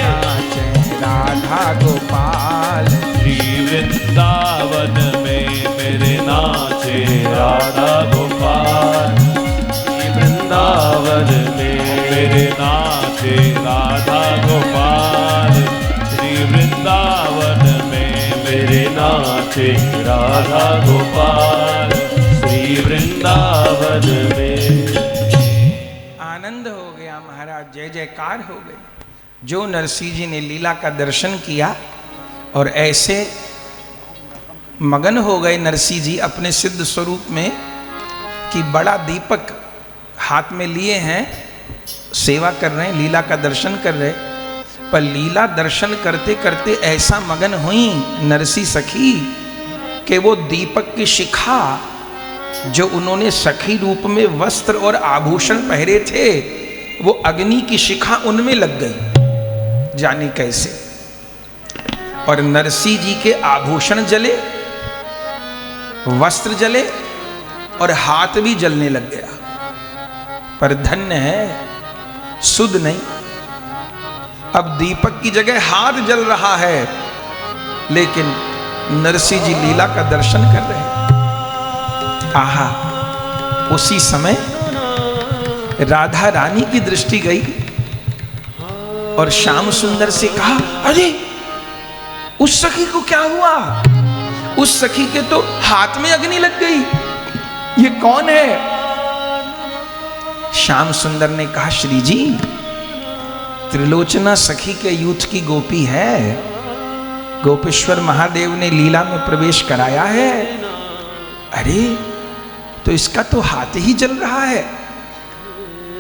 Speaker 1: नाचे राधा गोपाल,
Speaker 2: श्री वृंदावन में मेरे नाचे राधा गोपाल, श्री वृंदावन में मेरे नाचे राधा गोपाल, श्री वृंदावन में मेरे नाचे राधा गोपाल, श्री वृंदावन में।
Speaker 1: आनंद हो गया महाराज, जय जयकार हो गई। जो नरसिंह जी ने लीला का दर्शन किया और ऐसे मगन हो गए नरसिंह जी अपने सिद्ध स्वरूप में कि बड़ा दीपक हाथ में लिए हैं, सेवा कर रहे हैं, लीला का दर्शन कर रहे, पर लीला दर्शन करते करते ऐसा मगन हुई नरसी सखी कि वो दीपक की शिखा जो उन्होंने सखी रूप में वस्त्र और आभूषण पहरे थे, वो अग्नि की शिखा उनमें लग गई, जाने कैसे। और नरसी जी के आभूषण जले, वस्त्र जले और हाथ भी जलने लग गया। पर धन्य है, सुध नहीं, अब दीपक की जगह हाथ जल रहा है, लेकिन नरसी जी लीला का दर्शन कर रहे हैं। आहा, उसी समय राधा रानी की दृष्टि गई और श्याम सुंदर से कहा, अरे उस सखी को क्या हुआ? उस सखी के तो हाथ में अग्नि लग गई, ये कौन है? श्याम सुंदर ने कहा, श्री जी, त्रिलोचना सखी के यूथ की गोपी है, गोपेश्वर महादेव ने लीला में प्रवेश कराया है। अरे तो इसका तो हाथ ही जल रहा है।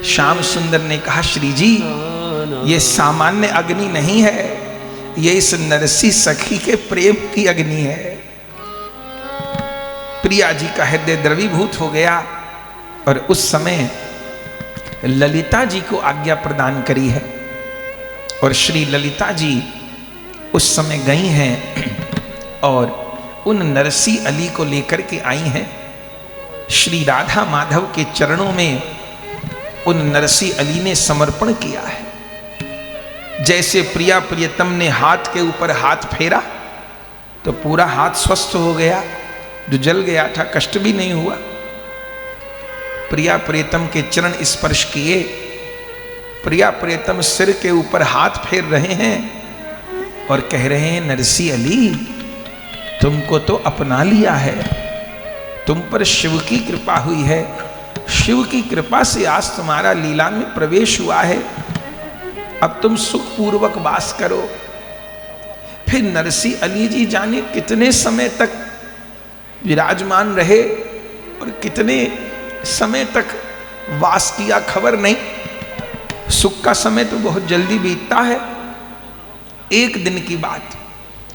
Speaker 1: श्याम सुंदर ने कहा, श्री जी, ये सामान्य अग्नि नहीं है, ये इस नरसी सखी के प्रेम की अग्नि है। प्रिया जी का हृदय द्रवीभूत हो गया और उस समय ललिता जी को आज्ञा प्रदान करी है और श्री ललिता जी उस समय गई हैं और उन नरसी अली को लेकर के आई हैं। श्री राधा माधव के चरणों में उन नरसी अली ने समर्पण किया है। जैसे प्रिया प्रियतम ने हाथ के ऊपर हाथ फेरा तो पूरा हाथ स्वस्थ हो गया, जो जल गया था कष्ट भी नहीं हुआ। प्रिया प्रियतम के चरण स्पर्श किए, प्रिया प्रियतम सिर के ऊपर हाथ फेर रहे हैं और कह रहे हैं, नरसी अली, तुमको तो अपना लिया है, तुम पर शिव की कृपा हुई है, शिव की कृपा से आज तुम्हारा लीला में प्रवेश हुआ है, अब तुम सुखपूर्वक वास करो। फिर नरसी अली जी जाने कितने समय तक विराजमान रहे और कितने समय तक वास किया, खबर नहीं। सुख का समय तो बहुत जल्दी बीतता है। एक दिन की बात,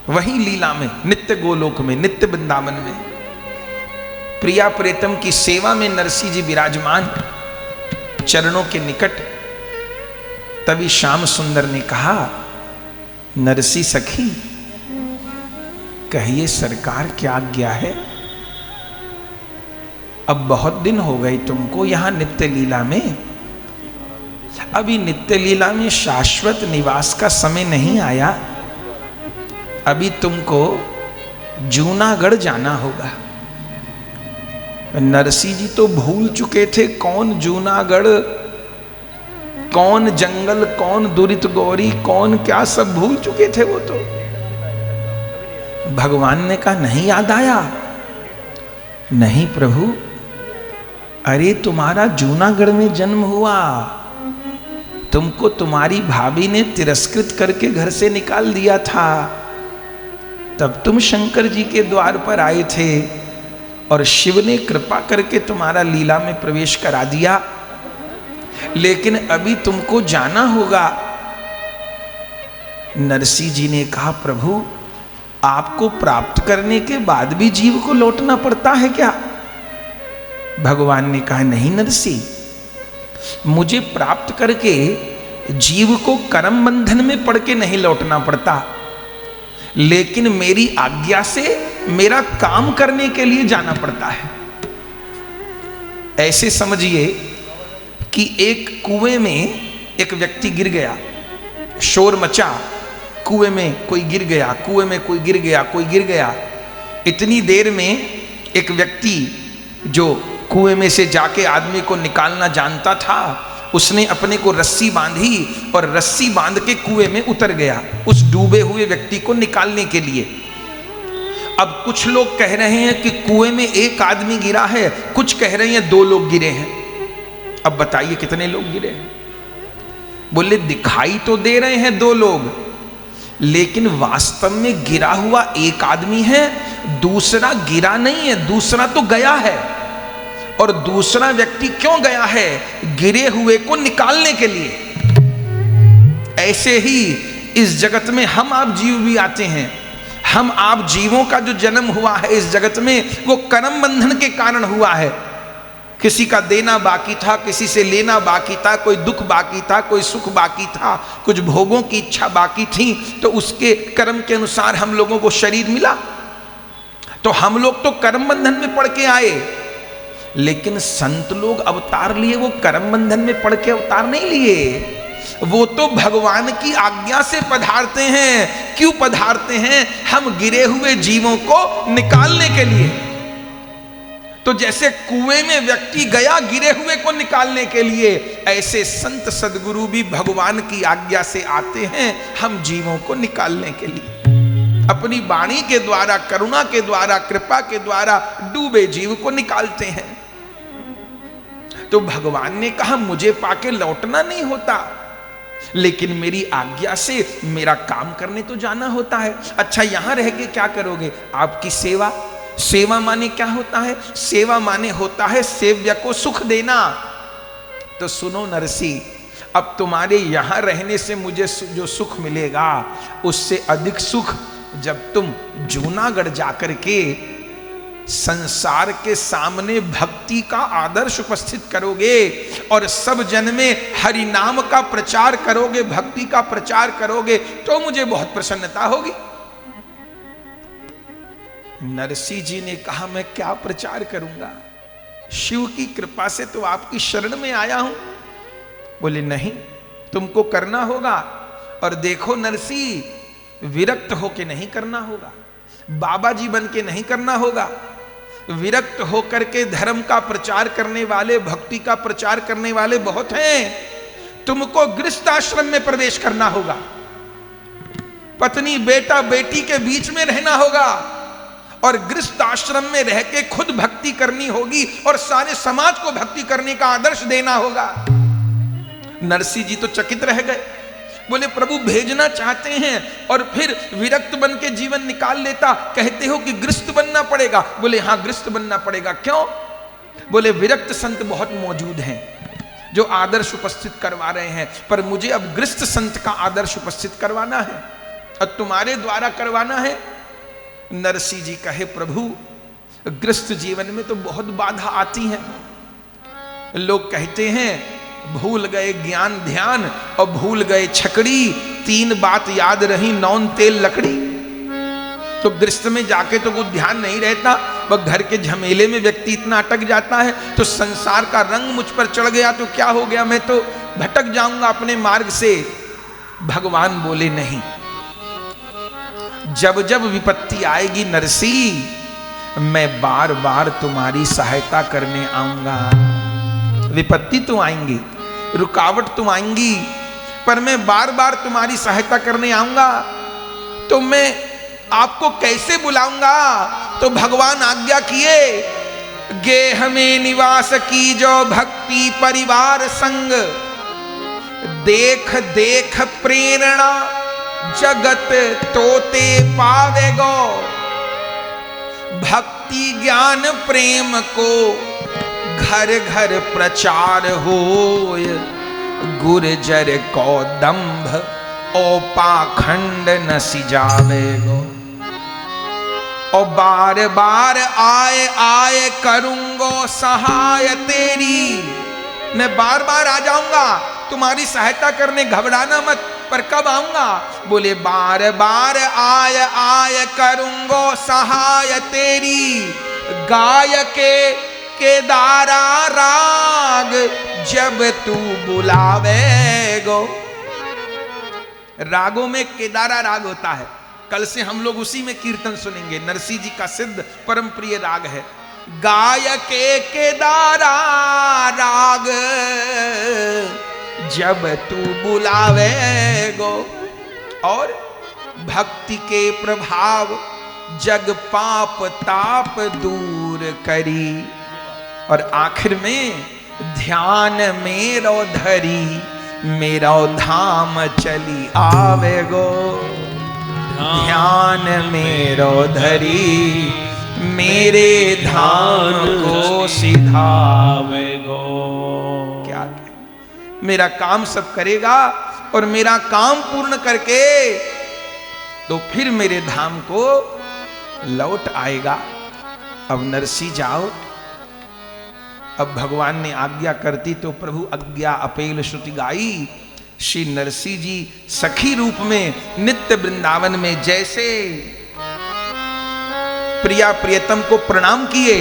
Speaker 1: वहीं लीला में, नित्य गोलोक में, नित्य वृंदावन में, प्रिया प्रेतम की सेवा में नरसी जी विराजमान चरणों के निकट। तभी श्याम सुंदर ने कहा, नरसी सखी, कहिए सरकार क्या आज्ञा है? अब बहुत दिन हो गए तुमको यहां नित्य लीला में, अभी नित्य लीला में शाश्वत निवास का समय नहीं आया, अभी तुमको जूनागढ़ जाना होगा। नरसी जी तो भूल चुके थे कौन जूनागढ़, कौन जंगल, कौन दुरित गौरी, कौन क्या, सब भूल चुके थे वो तो। भगवान ने कहा, नहीं याद आया? नहीं प्रभु, अरे तुम्हारा जूनागढ़ में जन्म हुआ, तुमको तुम्हारी भाभी ने तिरस्कृत करके घर से निकाल दिया था, तब तुम शंकर जी के द्वार पर आए थे और शिव ने कृपा करके तुम्हारा लीला में प्रवेश करा दिया, लेकिन अभी तुमको जाना होगा। नरसी जी ने कहा, प्रभु आपको प्राप्त करने के बाद भी जीव को लौटना पड़ता है क्या? भगवान ने कहा, नहीं नरसी, मुझे प्राप्त करके जीव को कर्म बंधन में पड़ के नहीं लौटना पड़ता, लेकिन मेरी आज्ञा से मेरा काम करने के लिए जाना पड़ता है। ऐसे समझिए कि एक कुएं में एक व्यक्ति गिर गया, शोर मचा, कुएं में कोई गिर गया, कुएं में कोई गिर गया, कोई गिर गया। इतनी देर में एक व्यक्ति जो कुएं में से जाके आदमी को निकालना जानता था, उसने अपने को रस्सी बांधी और रस्सी बांध के कुएं में उतर गया उस डूबे हुए व्यक्ति को निकालने के लिए। अब कुछ लोग कह रहे हैं कि कुएं में एक आदमी गिरा है, कुछ कह रहे हैं 2 लोग गिरे हैं। अब बताइए कितने लोग गिरे हैं? बोले दिखाई तो दे रहे हैं 2 लोग, लेकिन वास्तव में गिरा हुआ एक आदमी है, दूसरा गिरा नहीं है, दूसरा तो गया है। और दूसरा व्यक्ति क्यों गया है? गिरे हुए को निकालने के लिए। ऐसे ही इस जगत में हम आप जीव भी आते हैं। हम आप जीवों का जो जन्म हुआ है इस जगत में, वो कर्म बंधन के कारण हुआ है। किसी का देना बाकी था, किसी से लेना बाकी था, कोई दुख बाकी था, कोई सुख बाकी था, कुछ भोगों की इच्छा बाकी थी, तो उसके कर्म के अनुसार हम लोगों को शरीर मिला। तो हम लोग तो कर्म बंधन में पड़ के आए, लेकिन संत लोग अवतार लिए, वो कर्म बंधन में पड़ के अवतार नहीं लिए। वो तो भगवान की आज्ञा से पधारते हैं। क्यों पधारते हैं? हम गिरे हुए जीवों को निकालने के लिए। तो जैसे कुएं में व्यक्ति गया गिरे हुए को निकालने के लिए, ऐसे संत सदगुरु भी भगवान की आज्ञा से आते हैं हम जीवों को निकालने के लिए। अपनी वाणी के द्वारा, करुणा के द्वारा, कृपा के द्वारा डूबे जीव को निकालते हैं। तो भगवान ने कहा मुझे पाके लौटना नहीं होता, लेकिन मेरी आज्ञा से मेरा काम करने तो जाना होता है। अच्छा, यहां रह के क्या करोगे? आपकी सेवा। सेवा माने क्या होता है? सेवा माने होता है सेव्य को सुख देना। तो सुनो नरसी, अब तुम्हारे यहां रहने से मुझे जो सुख मिलेगा, उससे अधिक सुख जब तुम जूनागढ़ जाकर के संसार के सामने भक्ति का आदर्श उपस्थित करोगे और सब जन में हरि नाम का प्रचार करोगे, भक्ति का प्रचार करोगे, तो मुझे बहुत प्रसन्नता होगी। नरसिंह जी ने कहा मैं क्या प्रचार करूंगा, शिव की कृपा से तो आपकी शरण में आया हूं। बोले नहीं, तुमको करना होगा। और देखो नरसिंह, विरक्त होके नहीं करना होगा, बाबा जी बन के नहीं करना होगा। विरक्त होकर के धर्म का प्रचार करने वाले, भक्ति का प्रचार करने वाले बहुत हैं। तुमको गृहस्थ आश्रम में प्रवेश करना होगा, पत्नी बेटा बेटी के बीच में रहना होगा और गृहस्थ आश्रम में रह के खुद भक्ति करनी होगी और सारे समाज को भक्ति करने का आदर्श देना होगा। नरसिंह जी तो चकित रह गए। बोले प्रभु भेजना चाहते हैं और फिर विरक्त बन के जीवन निकाल लेता, कहते हो कि गृहस्थ बनना पड़ेगा। बोले हाँ गृहस्थ बनना पड़ेगा। क्यों? बोले विरक्त संत बहुत मौजूद हैं जो आदर्श उपस्थित करवा रहे हैं, पर मुझे अब गृहस्थ संत का आदर्श उपस्थित करवाना है और तुम्हारे द्वारा करवाना है। नरसिंह जी कहे प्रभु गृहस्थ जीवन में तो बहुत बाधा आती है। लोग कहते हैं भूल गए ज्ञान ध्यान और भूल गए छकड़ी, तीन बात याद रही नौन तेल लकड़ी। तो गृहस्थ में जाके तो कुछ ध्यान नहीं रहता, वह घर के झमेले में व्यक्ति इतना अटक जाता है, तो संसार का रंग मुझ पर चढ़ गया तो क्या हो गया, मैं तो भटक जाऊंगा अपने मार्ग से। भगवान बोले नहीं, जब जब विपत्ति आएगी नरसिंह, मैं बार बार तुम्हारी सहायता करने आऊंगा। विपत्ति तो आएंगी, रुकावट तो आएंगी, पर मैं बार बार तुम्हारी सहायता करने आऊंगा। तो मैं आपको कैसे बुलाऊंगा? तो भगवान आज्ञा किए, गेह में निवास की जो भक्ति परिवार संग, देख देख प्रेरणा जगत तोते पावेगो। भक्ति ज्ञान प्रेम को घर घर प्रचार होय, गुर्जर को दंभ ओ पाखंड न सिजावेगो। ओ बार बार आए आए करूंगो सहाय तेरी। मैं बार बार आ जाऊंगा तुम्हारी सहायता करने, घबराना मत। पर कब आऊंगा? बोले बार बार आय आय करूंगो सहाय तेरी। गाय केदारा राग जब तू बुलावेगो। रागों में केदारा राग होता है, कल से हम लोग उसी में कीर्तन सुनेंगे। नरसिंह जी का सिद्ध परम प्रिय राग है। गाय के केदारा राग जब तू बुलावेगो। और भक्ति के प्रभाव जग पाप ताप दूर करी। और आखिर में ध्यान मेरो धरी, मेरा धाम चली आवेगो। ध्यान मेरो धरी, मेरे धाम को सिधावे
Speaker 2: गो।
Speaker 1: क्या मेरा काम सब करेगा और मेरा काम पूर्ण करके तो फिर मेरे धाम को लौट आएगा। अब नरसी जाओ। अब भगवान ने आज्ञा करती तो प्रभु आज्ञा अपेल श्रुति गाई। श्री नरसी जी सखी रूप में नित्य वृंदावन में जैसे प्रिया प्रियतम को प्रणाम किए,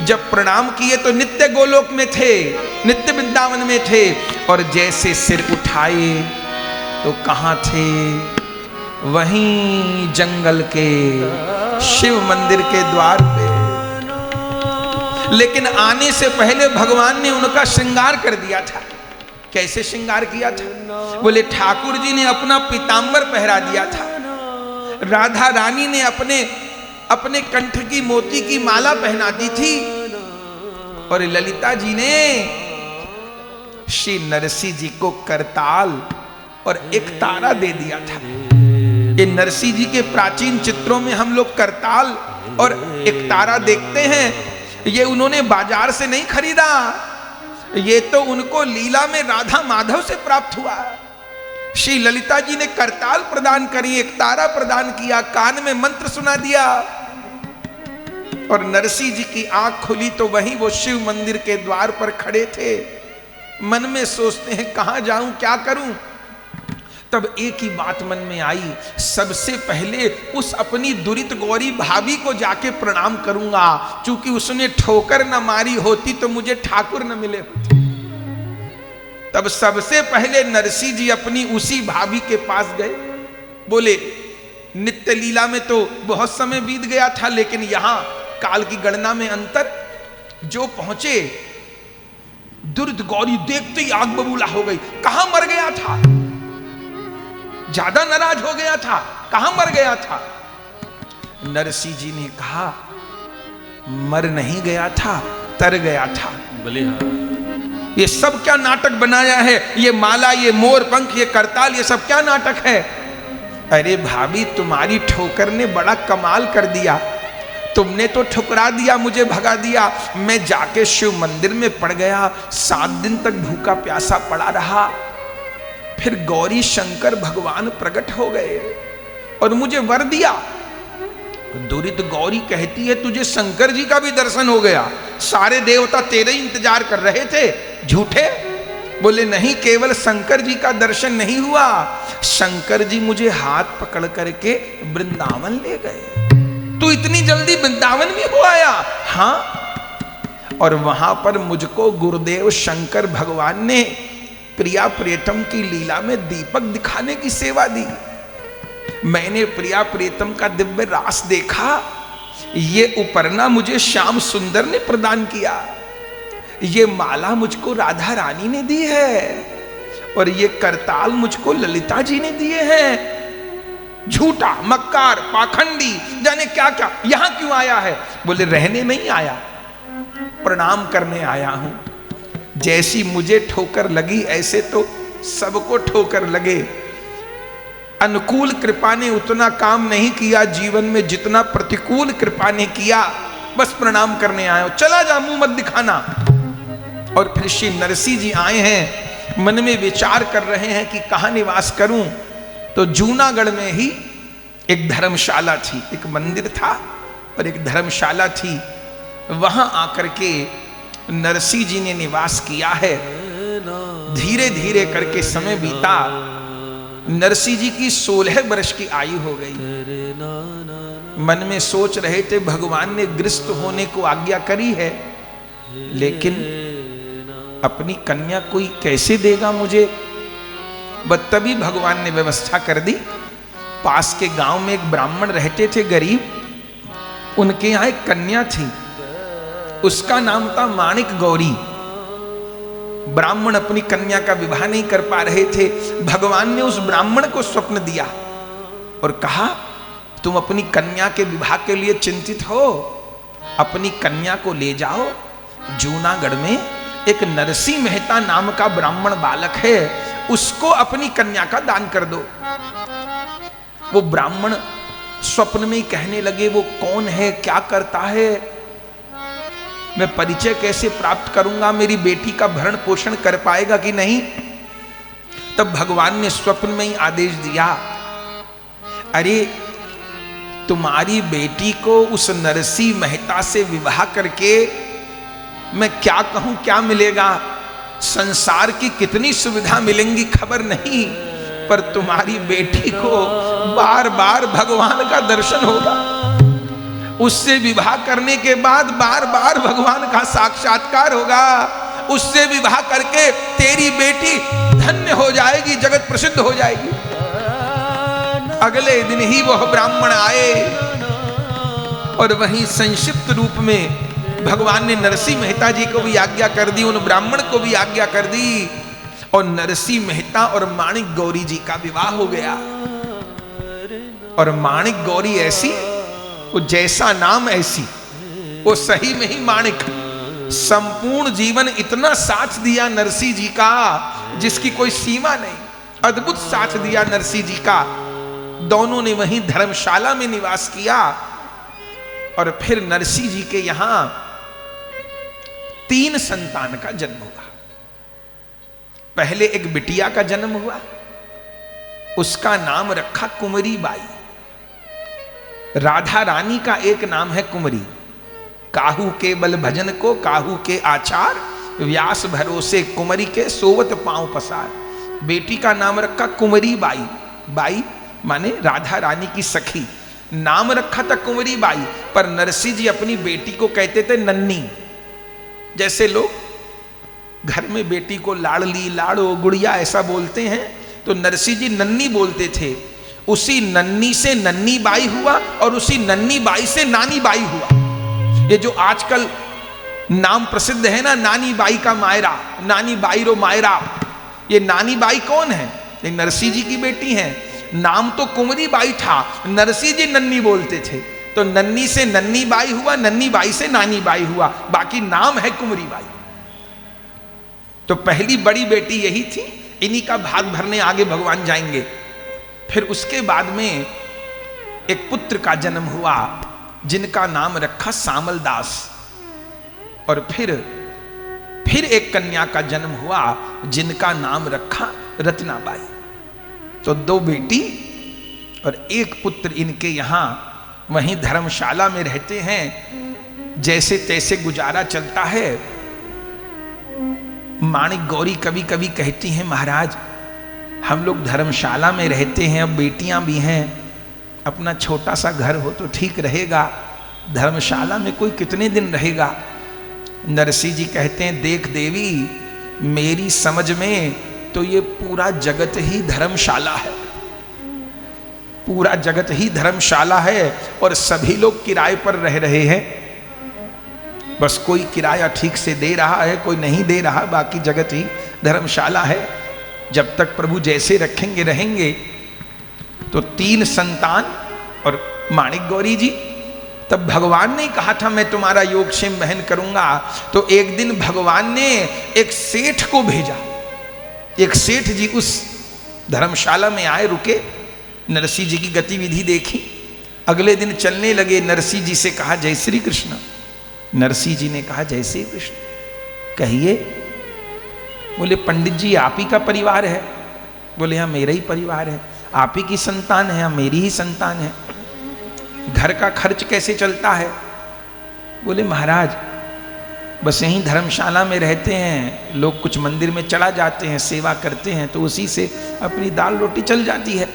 Speaker 1: जब प्रणाम किए तो नित्य गोलोक में थे, नित्य वृंदावन में थे, और जैसे सिर उठाए तो कहां थे? वहीं जंगल के शिव मंदिर के द्वार पे। लेकिन आने से पहले भगवान ने उनका श्रृंगार कर दिया था। कैसे श्रृंगार किया था? बोले ठाकुर जी ने अपना पीतांबर पहरा दिया था, राधा रानी ने अपने कंठ की मोती की माला पहना दी थी, और ललिता जी ने श्री नरसी जी को करताल और एक तारा दे दिया था। ये नरसी जी के प्राचीन चित्रों में हम लोग करताल और एक तारा देखते हैं। ये उन्होंने बाजार से नहीं खरीदा, ये तो उनको लीला में राधा माधव से प्राप्त हुआ। श्री ललिता जी ने करताल प्रदान करी, एक तारा प्रदान किया, कान में मंत्र सुना दिया, और नरसी जी की आंख खुली तो वहीं वो शिव मंदिर के द्वार पर खड़े थे। मन में सोचते हैं कहां जाऊं, क्या करूं। तब एक ही बात मन में आई, सबसे पहले उस अपनी दुरित गौरी भाभी को जाके प्रणाम करूंगा, क्योंकि उसने ठोकर न मारी होती तो मुझे ठाकुर न मिले होते। तब सबसे पहले नरसी जी अपनी उसी भाभी के पास गए। बोले नित्य लीला में तो बहुत समय बीत गया था, लेकिन यहां काल की गणना में अंतर। जो पहुंचे दुरित गौरी देखते ही आग बबूला हो गई। कहां मर गया था? ज्यादा नाराज हो गया था, कहां मर गया था? नरसी जी ने कहा मर नहीं गया था, तर गया था। ये सब क्या नाटक बनाया है? ये माला, ये मोर पंख, ये करताल, ये सब क्या नाटक है? अरे भाभी तुम्हारी ठोकर ने बड़ा कमाल कर दिया। तुमने तो ठुकरा दिया, मुझे भगा दिया। मैं जाके शिव मंदिर में पड़ गया, 7 दिन तक भूखा प्यासा पड़ा रहा। फिर गौरी शंकर भगवान प्रकट हो गए और मुझे वर दिया। दुरित गौरी कहती है तुझे शंकर जी का भी दर्शन हो गया, सारे देवता तेरे ही इंतजार कर रहे थे। झूठे। बोले नहीं, केवल शंकर जी का दर्शन नहीं हुआ, शंकर जी मुझे हाथ पकड़ करके वृंदावन ले गए। तू इतनी जल्दी वृंदावन भी हो आया? हाँ। और वहां पर मुझको गुरुदेव शंकर भगवान ने प्रिया प्रियतम की लीला में दीपक दिखाने की सेवा दी। मैंने प्रिया प्रियतम का दिव्य रास देखा। ये उपरना मुझे श्याम सुंदर ने प्रदान किया, ये माला मुझको राधा रानी ने दी है, और ये करताल मुझको ललिता जी ने दिए हैं। झूठा, मक्कार, पाखंडी, जाने क्या क्या, यहां क्यों आया है? बोले रहने नहीं आया, प्रणाम करने आया हूं। जैसी मुझे ठोकर लगी ऐसे तो सबको ठोकर लगे। अनुकूल कृपा ने उतना काम नहीं किया जीवन में जितना प्रतिकूल कृपा ने किया। बस प्रणाम करने आए हो, चला जा, मुंह मत दिखाना। और फिर श्री नरसी जी आए हैं, मन में विचार कर रहे हैं कि कहां निवास करूं। तो जूनागढ़ में ही एक धर्मशाला थी, एक मंदिर था और एक धर्मशाला थी। वहां आकर के नरसी जी ने निवास किया है। धीरे धीरे करके समय बीता। नरसी जी की 16 वर्ष की आयु हो गई। मन में सोच रहे थे भगवान ने गृहस्थ होने को आज्ञा करी है, लेकिन अपनी कन्या कोई कैसे देगा मुझे। बस तभी भगवान ने व्यवस्था कर दी। पास के गांव में एक ब्राह्मण रहते थे गरीब, उनके यहां एक कन्या थी, उसका नाम था माणिक गौरी। ब्राह्मण अपनी कन्या का विवाह नहीं कर पा रहे थे। भगवान ने उस ब्राह्मण को स्वप्न दिया और कहा तुम अपनी कन्या के विवाह के लिए चिंतित हो, अपनी कन्या को ले जाओ। जूनागढ़ में एक नरसी मेहता नाम का ब्राह्मण बालक है, उसको अपनी कन्या का दान कर दो। वो ब्राह्मण स्वप्न में ही कहने लगे वो कौन है, क्या करता है, मैं परिचय कैसे प्राप्त करूंगा, मेरी बेटी का भरण पोषण कर पाएगा कि नहीं। तब भगवान ने स्वप्न में ही आदेश दिया, अरे तुम्हारी बेटी को उस नरसिंह मेहता से विवाह करके मैं क्या कहूं क्या मिलेगा, संसार की कितनी सुविधा मिलेंगी खबर नहीं, पर तुम्हारी बेटी को बार बार भगवान का दर्शन होगा, उससे विवाह करने के बाद बार बार भगवान का साक्षात्कार होगा, उससे विवाह करके तेरी बेटी धन्य हो जाएगी, जगत प्रसिद्ध हो जाएगी। अगले दिन ही वह ब्राह्मण आए और वहीं संक्षिप्त रूप में भगवान ने नरसिंह मेहता जी को भी आज्ञा कर दी, उन ब्राह्मण को भी आज्ञा कर दी, और नरसिंह मेहता और माणिक गौरी जी का विवाह हो गया। और माणिक गौरी ऐसी, वो जैसा नाम ऐसी, वो सही में ही माणिक, संपूर्ण जीवन इतना साथ दिया नरसिंह जी का जिसकी कोई सीमा नहीं, अद्भुत साथ दिया नरसिंह जी का। दोनों ने वहीं धर्मशाला में निवास किया और फिर नरसिंह जी के यहां 3 संतान का जन्म हुआ। पहले एक बिटिया का जन्म हुआ, उसका नाम रखा कुंवरी बाई। राधा रानी का एक नाम है कुंवरी, काहू के बल भजन को काहू के आचार, व्यास भरोसे कुंवरी के सोवत पांव पसार। बेटी का नाम रखा कुंवरी बाई, बाई माने राधा रानी की सखी, नाम रखा था कुंवरी बाई, पर नरसिंह जी अपनी बेटी को कहते थे नन्नी। जैसे लोग घर में बेटी को लाडली, लाड़ो, गुड़िया ऐसा बोलते हैं, तो नरसिंह जी नन्नी बोलते थे। उसी नन्नी से नन्नी बाई हुआ और उसी नन्नी बाई से नानी बाई हुआ। ये जो आजकल नाम प्रसिद्ध है ना, नानी बाई का मायरा, नानी बाई रो मायरा, ये नानी बाई कौन है? ये नरसिंह जी की बेटी हैं। नाम तो कुंवरी बाई था, नरसिंह जी नन्नी बोलते थे, तो नन्नी से नन्नी बाई हुआ, नन्नी बाई से नानी बाई हुआ, बाकी नाम है कुंवरी बाई। तो पहली बड़ी बेटी यही थी, इन्हीं का भाग भरने आगे भगवान जाएंगे। फिर उसके बाद में एक पुत्र का जन्म हुआ जिनका नाम रखा सामल दास, और फिर एक कन्या का जन्म हुआ जिनका नाम रखा रत्नाबाई। तो 2 बेटी और एक पुत्र इनके यहां वहीं धर्मशाला में रहते हैं, जैसे तैसे गुजारा चलता है। माणिक गौरी कभी कभी कहती हैं, महाराज हम लोग धर्मशाला में रहते हैं, अब बेटियां भी हैं, अपना छोटा सा घर हो तो ठीक रहेगा, धर्मशाला में कोई कितने दिन रहेगा। नरसिंह जी कहते हैं, देख देवी, मेरी समझ में तो ये पूरा जगत ही धर्मशाला है, पूरा जगत ही धर्मशाला है, और सभी लोग किराए पर रह रहे हैं। बस कोई किराया ठीक से दे रहा है, कोई नहीं दे रहा, बाकी जगत ही धर्मशाला है। जब तक प्रभु जैसे रखेंगे रहेंगे। तो 3 संतान और माणिक गौरी जी। तब भगवान ने कहा था मैं तुम्हारा योगक्षेम वहन करूंगा। तो एक दिन भगवान ने एक सेठ को भेजा। एक सेठ जी उस धर्मशाला में आए, रुके, नरसिंह जी की गतिविधि देखी, अगले दिन चलने लगे। नरसिंह जी से कहा, जय श्री कृष्ण। नरसिंह जी ने कहा, जय श्री कृष्ण, कहिए। बोले, पंडित जी आप ही का परिवार है? बोले, हाँ मेरा ही परिवार है। आप ही की संतान है? हाँ मेरी ही संतान है। घर का खर्च कैसे चलता है? बोले, महाराज बस यहीं धर्मशाला में रहते हैं, लोग कुछ मंदिर में चला जाते हैं, सेवा करते हैं, तो उसी से अपनी दाल रोटी चल जाती है।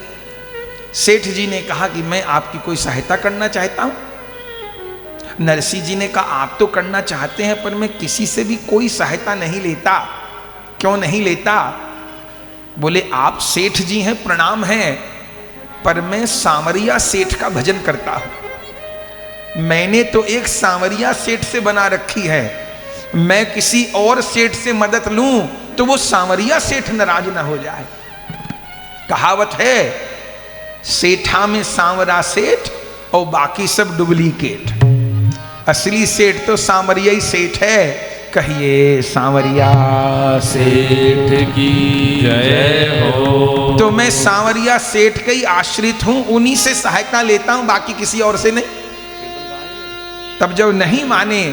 Speaker 1: सेठ जी ने कहा कि मैं आपकी कोई सहायता करना चाहता हूं। नरसिंह जी ने कहा, आप तो करना चाहते हैं, पर मैं किसी से भी कोई सहायता नहीं लेता। क्यों नहीं लेता? बोले, आप सेठ जी हैं, प्रणाम है, पर मैं सांवरिया सेठ का भजन करता हूं। मैंने तो एक सांवरिया सेठ से बना रखी है, मैं किसी और सेठ से मदद लूं तो वो सांवरिया सेठ नाराज ना हो जाए। कहावत है, सेठा में सांवरा सेठ और बाकी सब डुप्लीकेट। असली सेठ तो सांवरिया ही सेठ है। कहिए सांवरिया
Speaker 2: सेठ की जय हो।
Speaker 1: तो मैं सांवरिया सेठ का ही आश्रित हूं, उन्हीं से सहायता लेता हूं, बाकी किसी और से नहीं। तब जब नहीं माने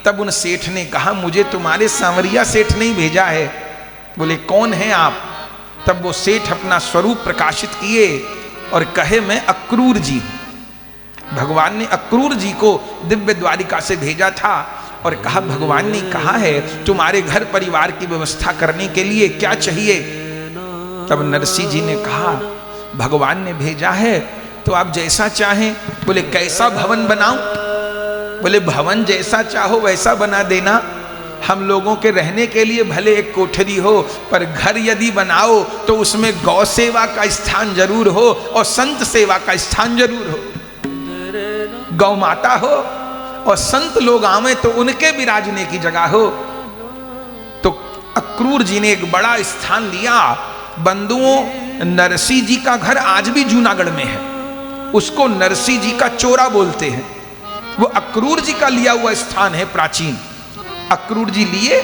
Speaker 1: तब उन सेठ ने कहा मुझे तुम्हारे सांवरिया सेठ नहीं भेजा है। बोले कौन है आप? तब वो सेठ अपना स्वरूप प्रकाशित किए और कहे मैं अक्रूर जी। भगवान ने अक्रूर जी को दिव्य द्वारिका से भेजा था और कहा भगवान ने कहा है तुम्हारे घर परिवार की व्यवस्था करने के लिए क्या चाहिए। तब नरसिंह जी ने कहा भगवान ने भेजा है तो आप जैसा चाहें। बोले कैसा भवन बनाऊं? बोले भवन जैसा चाहो वैसा बना देना, हम लोगों के रहने के लिए भले एक कोठरी हो, पर घर यदि बनाओ तो उसमें गौ सेवा का स्थान जरूर हो और संत सेवा का स्थान जरूर हो। गौ माता हो और संत लोग आवे तो उनके विराजने की जगह हो। तो अक्रूर जी ने एक बड़ा स्थान लिया। बंधुओं, नरसिंह जी का घर आज भी जूनागढ़ में है, उसको नरसिंह जी का चोरा बोलते हैं। वो अक्रूर जी का लिया हुआ स्थान है प्राचीन। अक्रूर जी लिए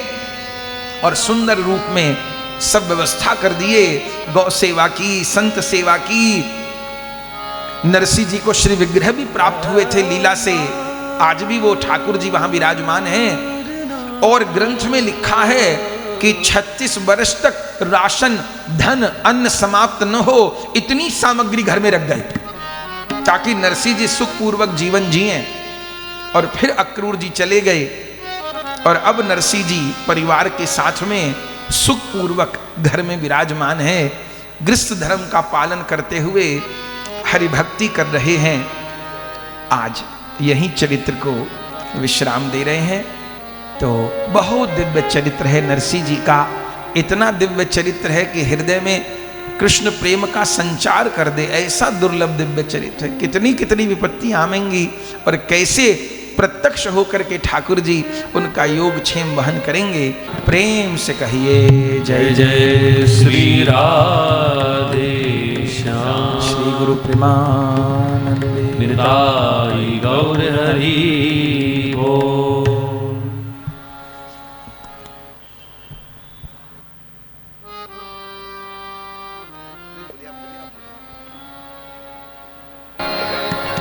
Speaker 1: और सुंदर रूप में सब व्यवस्था कर दिए, गौ सेवा की, संत सेवा की। नरसिंह जी को श्री विग्रह भी प्राप्त हुए थे लीला से, आज भी वो ठाकुर जी वहां विराजमान हैं। और ग्रंथ में लिखा है कि 36 वर्ष तक राशन धन अन्न समाप्त न हो, इतनी सामग्री घर में रख गए ताकि नरसिंह जी सुखपूर्वक जीवन जिए। और फिर अक्रूर जी चले गए और अब नरसिंह जी परिवार के साथ में सुखपूर्वक घर में विराजमान है, गृहस्थ धर्म का पालन करते हुए हरि भक्ति कर रहे हैं। आज यही चरित्र को विश्राम दे रहे हैं। तो बहुत दिव्य चरित्र है नरसिंह जी का, इतना दिव्य चरित्र है कि हृदय में कृष्ण प्रेम का संचार कर दे, ऐसा दुर्लभ दिव्य चरित्र है। कितनी कितनी विपत्तियां आवेंगी और कैसे प्रत्यक्ष होकर के ठाकुर जी उनका योग क्षेम वहन करेंगे। प्रेम से कहिए जय
Speaker 2: जय श्री राधे श्याम।
Speaker 1: श्री गुरु प्रेमानंदे
Speaker 2: निताई गौर हरि बोल।